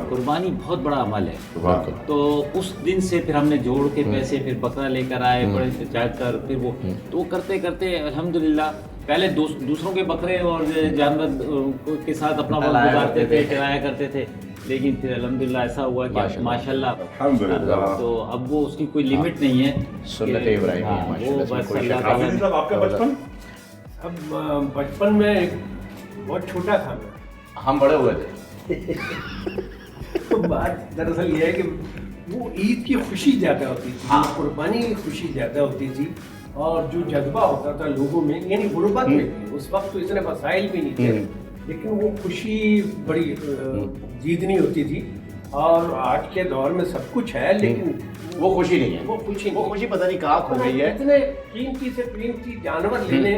Speaker 7: कुर्बानी बहुत बड़ा अमल है। तो उस दिन से फिर हमने जोड़ के पैसे फिर बकरा लेकर आए, बड़े जाकर फिर वो तो करते करते अल्हम्दुलिल्लाह पहले दूसरों के बकरे और जानवर के साथ अपना वक्त गुजारते थे, चलाया करते थे। लेकिन फिर अल्हम्दुलिल्लाह ऐसा हुआ कि माशाल्लाह तो अब वो उसकी कोई लिमिट नहीं है।
Speaker 2: सुन्नत इब्राहिमी,
Speaker 7: वो बस
Speaker 3: आपका बचपन
Speaker 5: अब बचपन में बहुत छोटा था मैं,
Speaker 2: हम बड़े हुए थे।
Speaker 5: तो बात दरअसल ये है कि वो ईद की खुशी ज़्यादा होती थी, कुर्बानी की खुशी ज़्यादा होती थी, और जो जज्बा होता था लोगों में, यानी गुर्बत में भी, उस वक्त तो इतने वसाइल भी नहीं थे, लेकिन वो खुशी बड़ी जीतनी होती थी। और आज के दौर में सब कुछ है, लेकिन
Speaker 2: वो खुशी नहीं है,
Speaker 5: वो खुशी
Speaker 2: वो खुशी पता नहीं कहाँ खो गई है।
Speaker 5: इतने कीमती से कीमती जानवर लेने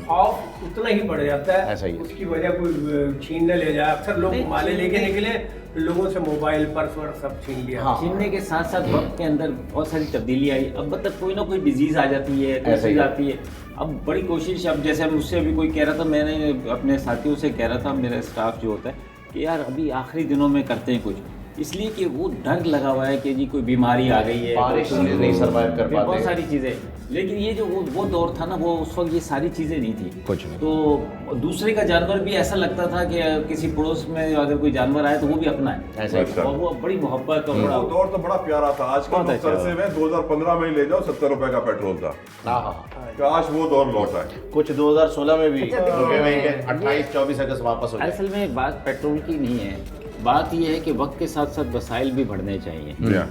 Speaker 5: खौफ उतना ही बढ़ जाता है,
Speaker 2: ऐसा ही है।
Speaker 5: उसकी वजह कोई छीनने ले जाए। अक्सर लोग माले लेके निकले, लोगों से मोबाइल पर्स वर्स सब छीन लिया।
Speaker 2: हाँ।
Speaker 7: छीनने के साथ साथ वक्त के अंदर बहुत सारी तब्दीली आई। अब मतलब कोई ना कोई डिजीज आ जाती है, कोई
Speaker 2: ऐसा ही
Speaker 7: चीज
Speaker 2: है।
Speaker 7: आती है। अब बड़ी कोशिश, अब जैसे मुझसे अभी कोई कह रहा था, मैंने अपने साथियों से कह रहा था, मेरा स्टाफ जो होता है कि यार अभी आखिरी दिनों में करते हैं कुछ, इसलिए कि वो डर लगा हुआ है कि जी कोई बीमारी आ गई है,
Speaker 2: बारिश में नहीं सर्वाइव कर
Speaker 7: बहुत
Speaker 2: पाते।
Speaker 7: सारी चीज़ें। लेकिन ये जो वो दौर था ना, वो उस वक्त ये सारी चीज़ें नहीं थी
Speaker 2: कुछ नहीं।
Speaker 7: तो दूसरे का जानवर भी ऐसा लगता था कि किसी पड़ोस में अगर कोई जानवर आए तो वो भी अपना है,
Speaker 2: ऐसा ही।
Speaker 7: और वो बड़ी मोहब्बत और बड़ा
Speaker 3: वो दौर तो बड़ा प्यारा था। आज
Speaker 7: बहुत
Speaker 3: कल
Speaker 7: अच्छा
Speaker 3: सरसे में 2015 में ही ले जाओ 70 रुपए का पेट्रोल था।
Speaker 2: हाँ,
Speaker 3: काश वो दौर लौटा है।
Speaker 2: कुछ 2016 में भी रुके हुए हैं कि 28-24 अगस्त वापस हो जाए।
Speaker 7: असल में बात पेट्रोल की नहीं है, बात यह है कि वक्त के साथ साथ वसाइल भी बढ़ने चाहिए।
Speaker 3: या।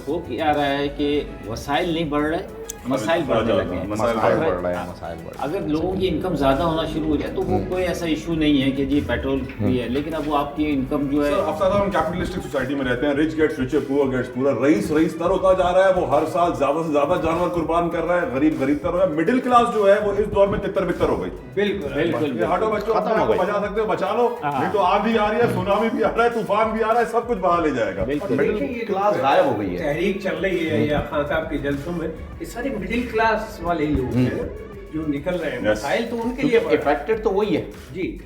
Speaker 7: वो क्या रहा है कि वसाइल नहीं बढ़ रहे, मसाइल बढ़ने लगे हैं।
Speaker 3: मसाइल
Speaker 2: मसाइल
Speaker 3: बढ़
Speaker 2: बढ़ रहे हैं, मसाइल बढ़ रहे हैं।
Speaker 7: अगर लोगों की इनकम ज़्यादा होना शुरू हो जाए तो वो कोई ऐसा इशू नहीं है कि जी पेट्रोल भी है, लेकिन अब वो आपकी इनकम जो है
Speaker 3: सर, अब साहब हम कैपिटलिस्टिक सोसाइटी में रहते हैं। Rich gets richer, poor gets poor. रईस तर होता जा रहा है, वो हर साल ज्यादा से ज्यादा जानवर कुर्बान कर रहा है। गरीब तर हो रहा है। मिडिल क्लास जो है वो इस दौर में तितर बितर हो गई।
Speaker 5: बिल्कुल
Speaker 7: बिल्कुल
Speaker 3: ये हटो बच्चों,
Speaker 2: खत्म
Speaker 3: अपने
Speaker 2: हो
Speaker 3: आप को
Speaker 2: गई।
Speaker 3: बचा सकते हो बचा लो, नहीं तो आंधी आ रही है, सुनामी भी आ रहा है, तूफान भी आ रहा है, सब कुछ बहा ले जाएगा।
Speaker 7: बिल्कुल।
Speaker 2: मिडिल क्लास गायब हो गई है।
Speaker 5: तहरीक चल रही है या खान साहब के जलसों में, ये सारे मिडिल क्लास वाले लोग हैं जो निकल रहे हैं।
Speaker 3: Yes.
Speaker 5: मसाइल तो उनके लिए बढ़ रहे हैं।
Speaker 2: इफेक्टेड तो वही है।
Speaker 5: जी,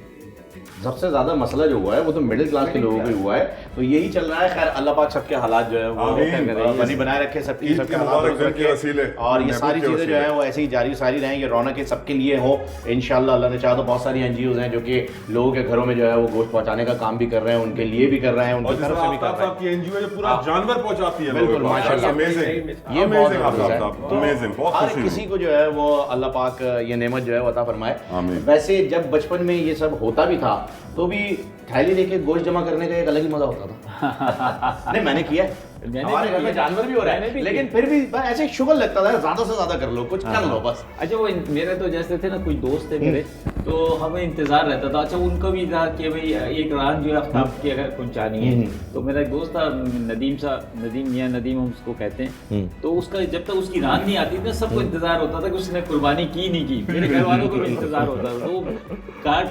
Speaker 2: सबसे ज्यादा मसला जो हुआ है वो तो मिडिल क्लास के लोगों को ही हुआ है। तो यही चल रहा है। खैर अल्लाह पाक सबके हालात जो है वो
Speaker 3: आमीन।
Speaker 2: बनी बनाए रखे, सबकी
Speaker 3: ईद
Speaker 2: सबके
Speaker 3: के
Speaker 2: हालात
Speaker 3: मुबारक
Speaker 2: दुरुस्त
Speaker 3: दिन के
Speaker 2: रखे।
Speaker 3: वसीले,
Speaker 2: और ये
Speaker 3: महबूब
Speaker 2: सारी
Speaker 3: के
Speaker 2: चीज़ें जो
Speaker 3: वसीले।
Speaker 2: है वो ऐसे ही जारी सारी रहें, ये रौनक सबके लिए हो इंशाल्लाह। अल्लाह ने चाहा तो बहुत सारी NGOs हैं जो कि लोगों के घरों में जो है वो गोश्त पहुंचाने का काम भी कर रहे हैं, उनके लिए भी कर रहे हैं,
Speaker 3: और
Speaker 2: उनकी
Speaker 3: जिस
Speaker 2: तरफ
Speaker 3: तरह
Speaker 2: से भी कर
Speaker 3: आफ्ताब
Speaker 2: रहे हैं।
Speaker 3: साहब की NGO है जो पूरा
Speaker 2: हाँ।
Speaker 3: जानवर पहुंचाती है
Speaker 2: बिल्कुल,
Speaker 3: लोगों को।
Speaker 2: माशाल्लाह।
Speaker 3: अमेजिंग,
Speaker 5: ये
Speaker 2: बहुत
Speaker 3: अमेजिंग
Speaker 2: ज़बरदस्त है।
Speaker 3: आफ्ताब
Speaker 2: तो
Speaker 3: साहब, अमेजिंग। बहुत
Speaker 2: हर
Speaker 3: खुशी
Speaker 2: किसी
Speaker 3: हुई।
Speaker 2: को जो है वो अल्लाह पाक ये नेमत जो है वो अता फरमाए।
Speaker 3: आमीन।
Speaker 2: वैसे जब बचपन में ये सब होता भी था तो भी थैली लेके गोश्त जमा करने का एक अलग ही मजा होता था। नहीं, मैंने किया है।
Speaker 7: मैंने
Speaker 2: हमारे
Speaker 7: भी
Speaker 2: घर में
Speaker 7: किया।
Speaker 2: जानवर भी हो रहा
Speaker 7: मैंने
Speaker 2: है,
Speaker 7: भी
Speaker 2: लेकिन
Speaker 7: किया।
Speaker 2: फिर भी बस ऐसे शुगर लगता था, ज्यादा से ज्यादा कर लो, कुछ कर लो बस।
Speaker 7: अच्छा, वो मेरे तो जैसे थे ना, कुछ दोस्त थे मेरे, तो हमें इंतजार रहता था। अच्छा, उनको भी था कि भाई एक रान जो है आफ्ताब की अगर पहुंचानी है, तो मेरा एक दोस्त था नदीम मियां, नदीम हम उसको कहते हैं। तो उसका जब तक उसकी रान नहीं आती थी सबको इंतजार होता था कि उसने कुर्बानी की नहीं की। मेरे घर वालों को भी इंतजार होता था। तो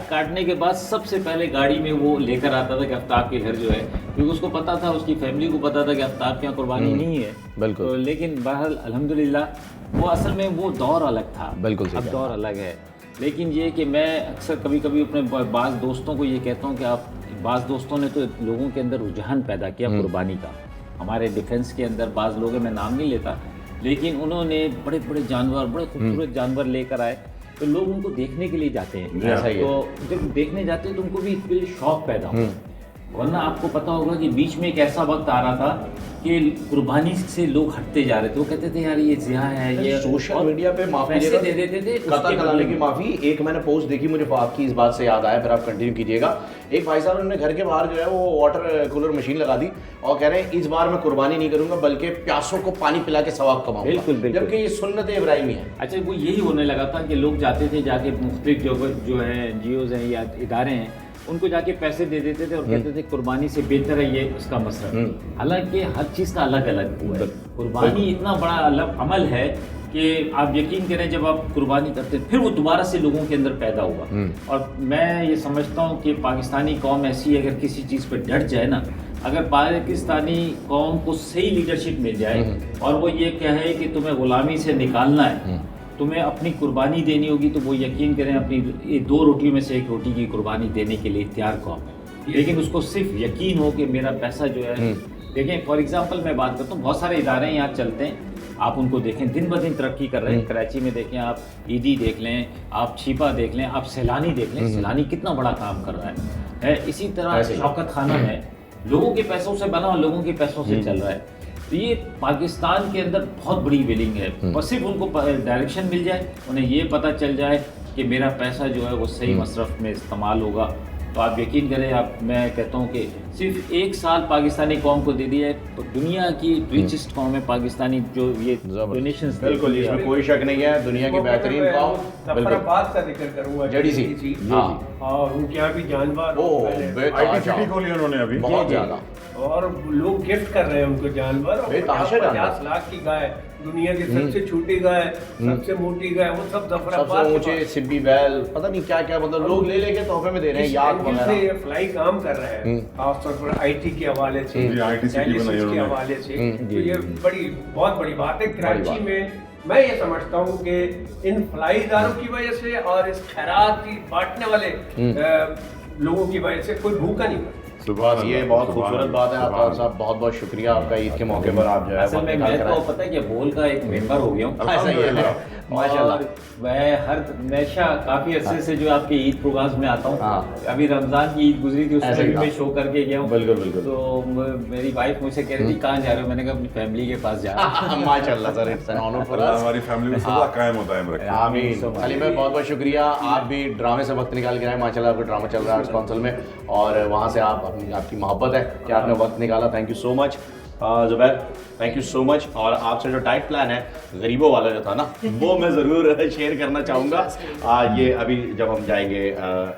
Speaker 7: काटने के बाद सबसे पहले गाड़ी में वो लेकर आता था कि आफ्ताब के घर जो है, क्योंकि उसको पता था, उसकी फैमिली को पता था कि आफ्ताब के यहाँ कुर्बानी नहीं है।
Speaker 2: बिल्कुल।
Speaker 7: तो लेकिन बहरहाल अल्हम्दुलिल्लाह वो असल में वो दौर अलग था।
Speaker 2: बिल्कुल सही
Speaker 7: अब
Speaker 2: कहा।
Speaker 7: दौर अलग है। लेकिन ये कि मैं अक्सर कभी कभी अपने बाज़ दोस्तों को ये कहता हूँ कि आप, बाज़ दोस्तों ने तो लोगों के अंदर रुझान पैदा किया कुर्बानी का। हमारे डिफेंस के अंदर बाज़ लोग हैं, मैं नाम नहीं लेता, लेकिन उन्होंने बड़े बड़े जानवर, बड़े खूबसूरत जानवर लेकर आए, तो लोग उनको देखने के लिए जाते हैं।
Speaker 2: ऐसा ही है।
Speaker 7: तो जब देखने जाते हैं तो उनको भी इसके लिए शौक पैदा होता है। वरना आपको पता होगा कि बीच में एक ऐसा वक्त आ रहा था कि कुर्बानी से लोग हटते जा रहे थे। वो कहते थे यार ये ज़िया है, ये
Speaker 2: सोशल
Speaker 7: और
Speaker 2: मीडिया पे माफी
Speaker 7: पैसे दे देते थे
Speaker 2: कतर
Speaker 7: उसके
Speaker 2: कराने
Speaker 7: बदले
Speaker 2: की माफी। एक मैंने पोस्ट देखी, मुझे आपकी इस बात से याद आया, फिर आप कंटिन्यू कीजिएगा। एक भाई साहब उन्होंने घर के बाहर जो है वो वाटर कूलर मशीन लगा दी और कह रहे हैं इस बार मैं कुर्बानी नहीं करूंगा बल्कि प्यासों को पानी पिला के सवाब कमाऊंगा।
Speaker 7: बिल्कुल, बिल्कुल।
Speaker 2: जबकि ये सुन्नत इब्राहिमी है।
Speaker 7: अच्छा, वो यही होने लगा था कि लोग जाते थे, जाके मुख्तलिफ जो है NGOs हैं या इदारे हैं, उनको जाके पैसे दे देते थे और कहते थे कुर्बानी से बेहतर है ये उसका मसला। हालांकि हर चीज़ का अलग अलग हुआ है। कुर्बानी इतना बड़ा अलग अमल है कि आप यकीन करें, जब आप कुर्बानी करते हैं फिर वो दोबारा से लोगों के अंदर पैदा हुआ। और मैं ये समझता हूँ कि पाकिस्तानी कौम ऐसी है, अगर किसी चीज़ पर डट जाए ना, अगर पाकिस्तानी कौम को सही लीडरशिप मिल जाए और वो ये कहे कि तुम्हें गुलामी से निकालना है, तुम्हें अपनी कुर्बानी देनी होगी, तो वो यकीन करें अपनी ये 2 रोटियों में से 1 रोटी की कुर्बानी देने के लिए तैयार कौम है। लेकिन उसको सिर्फ यकीन हो कि मेरा पैसा जो है, देखें फॉर एग्जांपल मैं बात करता हूँ, बहुत सारे इदारे यहाँ चलते हैं, आप उनको देखें, दिन ब दिन तरक्की कर रहे हैं। कराची में देखें आप, ईदी देख लें, आप छिपा देख लें, आप सैलानी देख लें, सैलानी कितना बड़ा काम कर रहा है। इसी तरह शौकत खाना है, लोगों के पैसों से बना और लोगों के पैसों से चल रहा है। तो ये पाकिस्तान के अंदर बहुत बड़ी विलिंग है, और सिर्फ उनको डायरेक्शन मिल जाए, उन्हें ये पता चल जाए कि मेरा पैसा जो है वो सही मसरफ में इस्तेमाल होगा, तो आप यकीन करें, आप मैं कहता हूँ कि सिर्फ 1 साल पाकिस्तानी कौम को दे दिया है, दुनिया की रिचेस्ट कौम है पाकिस्तानी, जो ये डोनेशंस
Speaker 2: बिल्कुल, इसमें कोई शक नहीं है, दुनिया की बेहतरीन कौम। बिल्कुल,
Speaker 5: जफराबाद का जिक्र करूंगा,
Speaker 2: जड़ी सी, हाँ,
Speaker 5: और उनके यहाँ भी जानवर
Speaker 3: IT सिटी खोली उन्होंने अभी
Speaker 2: बहुत ज्यादा,
Speaker 5: और लोग गिफ्ट कर रहे हैं उनको जानवर, और
Speaker 2: बेतहाशा जानवर।
Speaker 5: 50 लाख की गाय, दुनिया की सबसे छोटी गाय, सबसे मोटी गाय, वो सब जफराबाद
Speaker 2: सबसे ऊंचे सिब्बी बैल, पता नहीं क्या क्या, मतलब लोग ले लेके तोहफे में दे रहे हैं, याद वगैरह।
Speaker 5: फ्लाई काम कर रहे हैं खासतौर पर IT के हवाले से,
Speaker 3: IT सिटी बनाई
Speaker 5: dialysis के
Speaker 3: उन्होंने।
Speaker 5: हवाले से, तो ये बहुत बड़ी बात है। कराची में मैं ये समझता हूँ कि इन फ्लाई इदारों की वजह से और इस खैरात की बांटने वाले लोगों की वजह से कोई भूखा नहीं मरता।
Speaker 2: सुबह ये बहुत खूबसूरत बात है आपका साहब, बहुत बहुत शुक्रिया आपका, ईद के मौके पर आप जो है
Speaker 7: असल में मैं तो पता है कि बोल का एक मेंबर हो गया हूँ,
Speaker 2: ऐसा ही है माशाल्लाह।
Speaker 7: मैं हमेशा काफ़ी अरसे से जो आपके ईद प्रोग्राम्स में आता हूँ, अभी रमज़ान की ईद गुजरी थी, उसमें भी मैं शो करके गया हूँ।
Speaker 2: बिल्कुल बिल्कुल।
Speaker 7: तो मेरी वाइफ मुझसे कह रही थी कहाँ जा रहे हो, मैंने कहा अपनी फैमिली के पास जा रहा हूँ।
Speaker 2: माशाल्लाह sir, it's an honour for us.
Speaker 3: हमारी फैमिली में सदा कायम होता है रखे।
Speaker 2: आमीन। सलीम भाई बहुत बहुत शुक्रिया, आप भी ड्रामे से वक्त निकाल के आए, माशाल्लाह आपका ड्रामा चल रहा है आर्ट्स काउंसिल में, और वहाँ से आप अपनी आपकी मोहब्बत है कि आपने वक्त निकाला, thank you so much. Zubair thank you so much. और आपसे जो डाइट प्लान है गरीबों वाला जो था ना, वो मैं ज़रूर शेयर करना चाहूँगा, ये अभी जब हम जाएंगे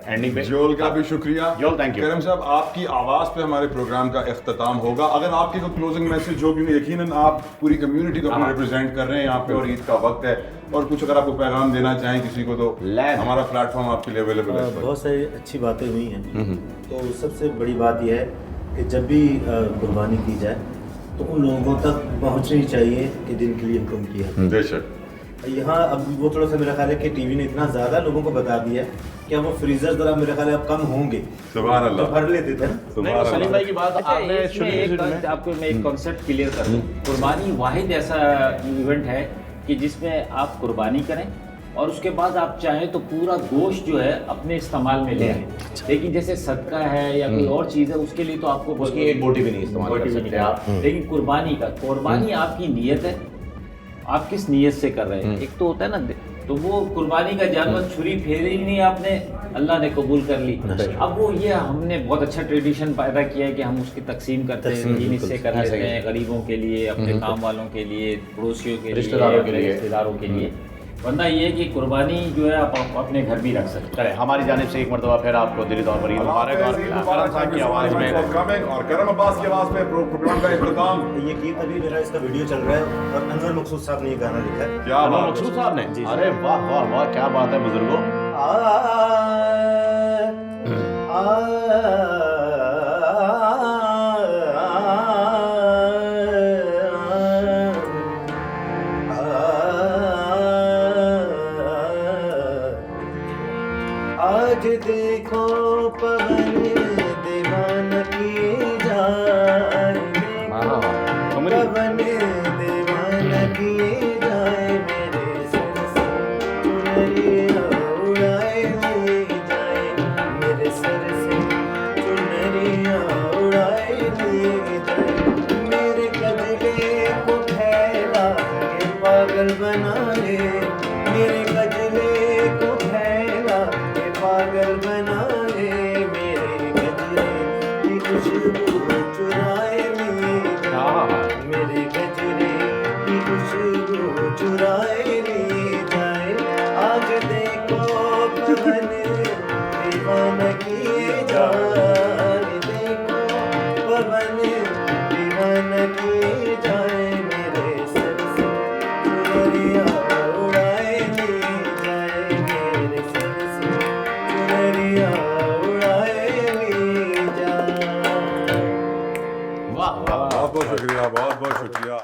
Speaker 2: एंडिंग पे।
Speaker 3: जोल का भी शुक्रिया।
Speaker 2: जोल थैंक यू।
Speaker 3: करम साहब, आपकी आवाज़ पे हमारे प्रोग्राम का इख्तिताम होगा। अगर आपकी कोई क्लोजिंग मैसेज होगी, यकीनन आप पूरी कम्युनिटी को रिप्रेजेंट कर रहे हैं यहाँ पे, और ईद का वक्त है, और कुछ अगर आपको पैगाम देना चाहें किसी को, तो हमारा प्लेटफॉर्म आपके लिए अवेलेबल है।
Speaker 6: बहुत सारी अच्छी बातें हुई हैं, तो सबसे बड़ी बात यह है कि जब भी कुर्बानी की जाए तो उन लोगों तक पहुंचनी चाहिए कि जिनके लिए हुक्म किया।
Speaker 3: बेशक
Speaker 6: यहाँ अब वो थोड़ा सा मेरा ख्याल है कि टीवी ने इतना ज़्यादा लोगों को बता दिया है कि अब वो फ्रीजर ज़रा मेरे ख्याल है अब कम होंगे,
Speaker 3: सुभान अल्लाह,
Speaker 6: तो भर लेते थे ना।
Speaker 2: नहीं, सलीम भाई की बात आपने
Speaker 7: आपको मैं एक कॉन्सेप्ट क्लियर कर दूं, कुर्बानी वाहिद ऐसा इवेंट है कि जिसमें आप कुर्बानी करें और उसके बाद आप चाहें तो पूरा गोश्त जो है अपने इस्तेमाल में ले आए, लेकिन जैसे सदका है या कोई और चीज़ है उसके लिए तो आपको
Speaker 2: उसकी एक बोटी भी नहीं इस्तेमाल कर सकते आप।
Speaker 7: लेकिन कुर्बानी आपकी नीयत है, आप किस नीयत से कर रहे हैं। एक तो होता है ना, तो वो कुर्बानी का जानवर छुरी फेरी नहीं आपने, अल्लाह ने कबूल कर ली। अब वो ये हमने बहुत अच्छा ट्रेडिशन पैदा किया है कि हम उसकी तकसीम करते हैं, 3 हिस्से कर लेते हैं, गरीबों के लिए, अपने काम वालों के लिए, पड़ोसियों के लिए, रिश्तेदारों के लिए। वरना ये कि कुर्बानी जो है आप अपने घर भी रख सकते हैं।
Speaker 2: हमारी जानिब से एक मरतबा फिर आपको दिली तौर पर ईद मुबारक, और करम साहब की आवाज़ में
Speaker 3: और करम अब्बास की आवाज़ में प्रोग्राम का इख्तिताम।
Speaker 6: ये गीत अभी मेरा इसका वीडियो चल रहा है, और अनवर मकसूद साहब ने ये गाना लिखा है।
Speaker 3: क्या
Speaker 2: अनवर
Speaker 3: बात
Speaker 2: मकसूद साहब ने, अरे वाह वाह वाह, क्या बात है बुजुर्गों।
Speaker 6: आज देखो पवन दीवाना किए जाए, पवन दीवाना किए जाए, मेरे सर से चुनरिया उड़ाए लिए जाए, मेरे सर से चुनरिया उड़ाए लिए जाए, मेरे गजले को फैला के पागल बना ले, मेरे गजले को फैला के पागल बना ले, मेरे गजले की खुशबू चुराए लिए जाए, मेरे गजले की खुशबू चुराए लिए जाए। आज देखो पवन दीवाना किए जाए, देखो पवन दीवाना किए जाए, मेरे सर से चुनरिया उड़ाए लिए जाए, मेरे सर से चुनरिया उड़ाए लिए जाए।
Speaker 2: वाह वाह,
Speaker 3: बहुत बहुत शुक्रिया, बहुत बहुत शुक्रिया।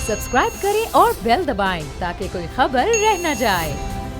Speaker 1: सब्सक्राइब करें और बेल दबाएं ताकि कोई खबर रह न जाए।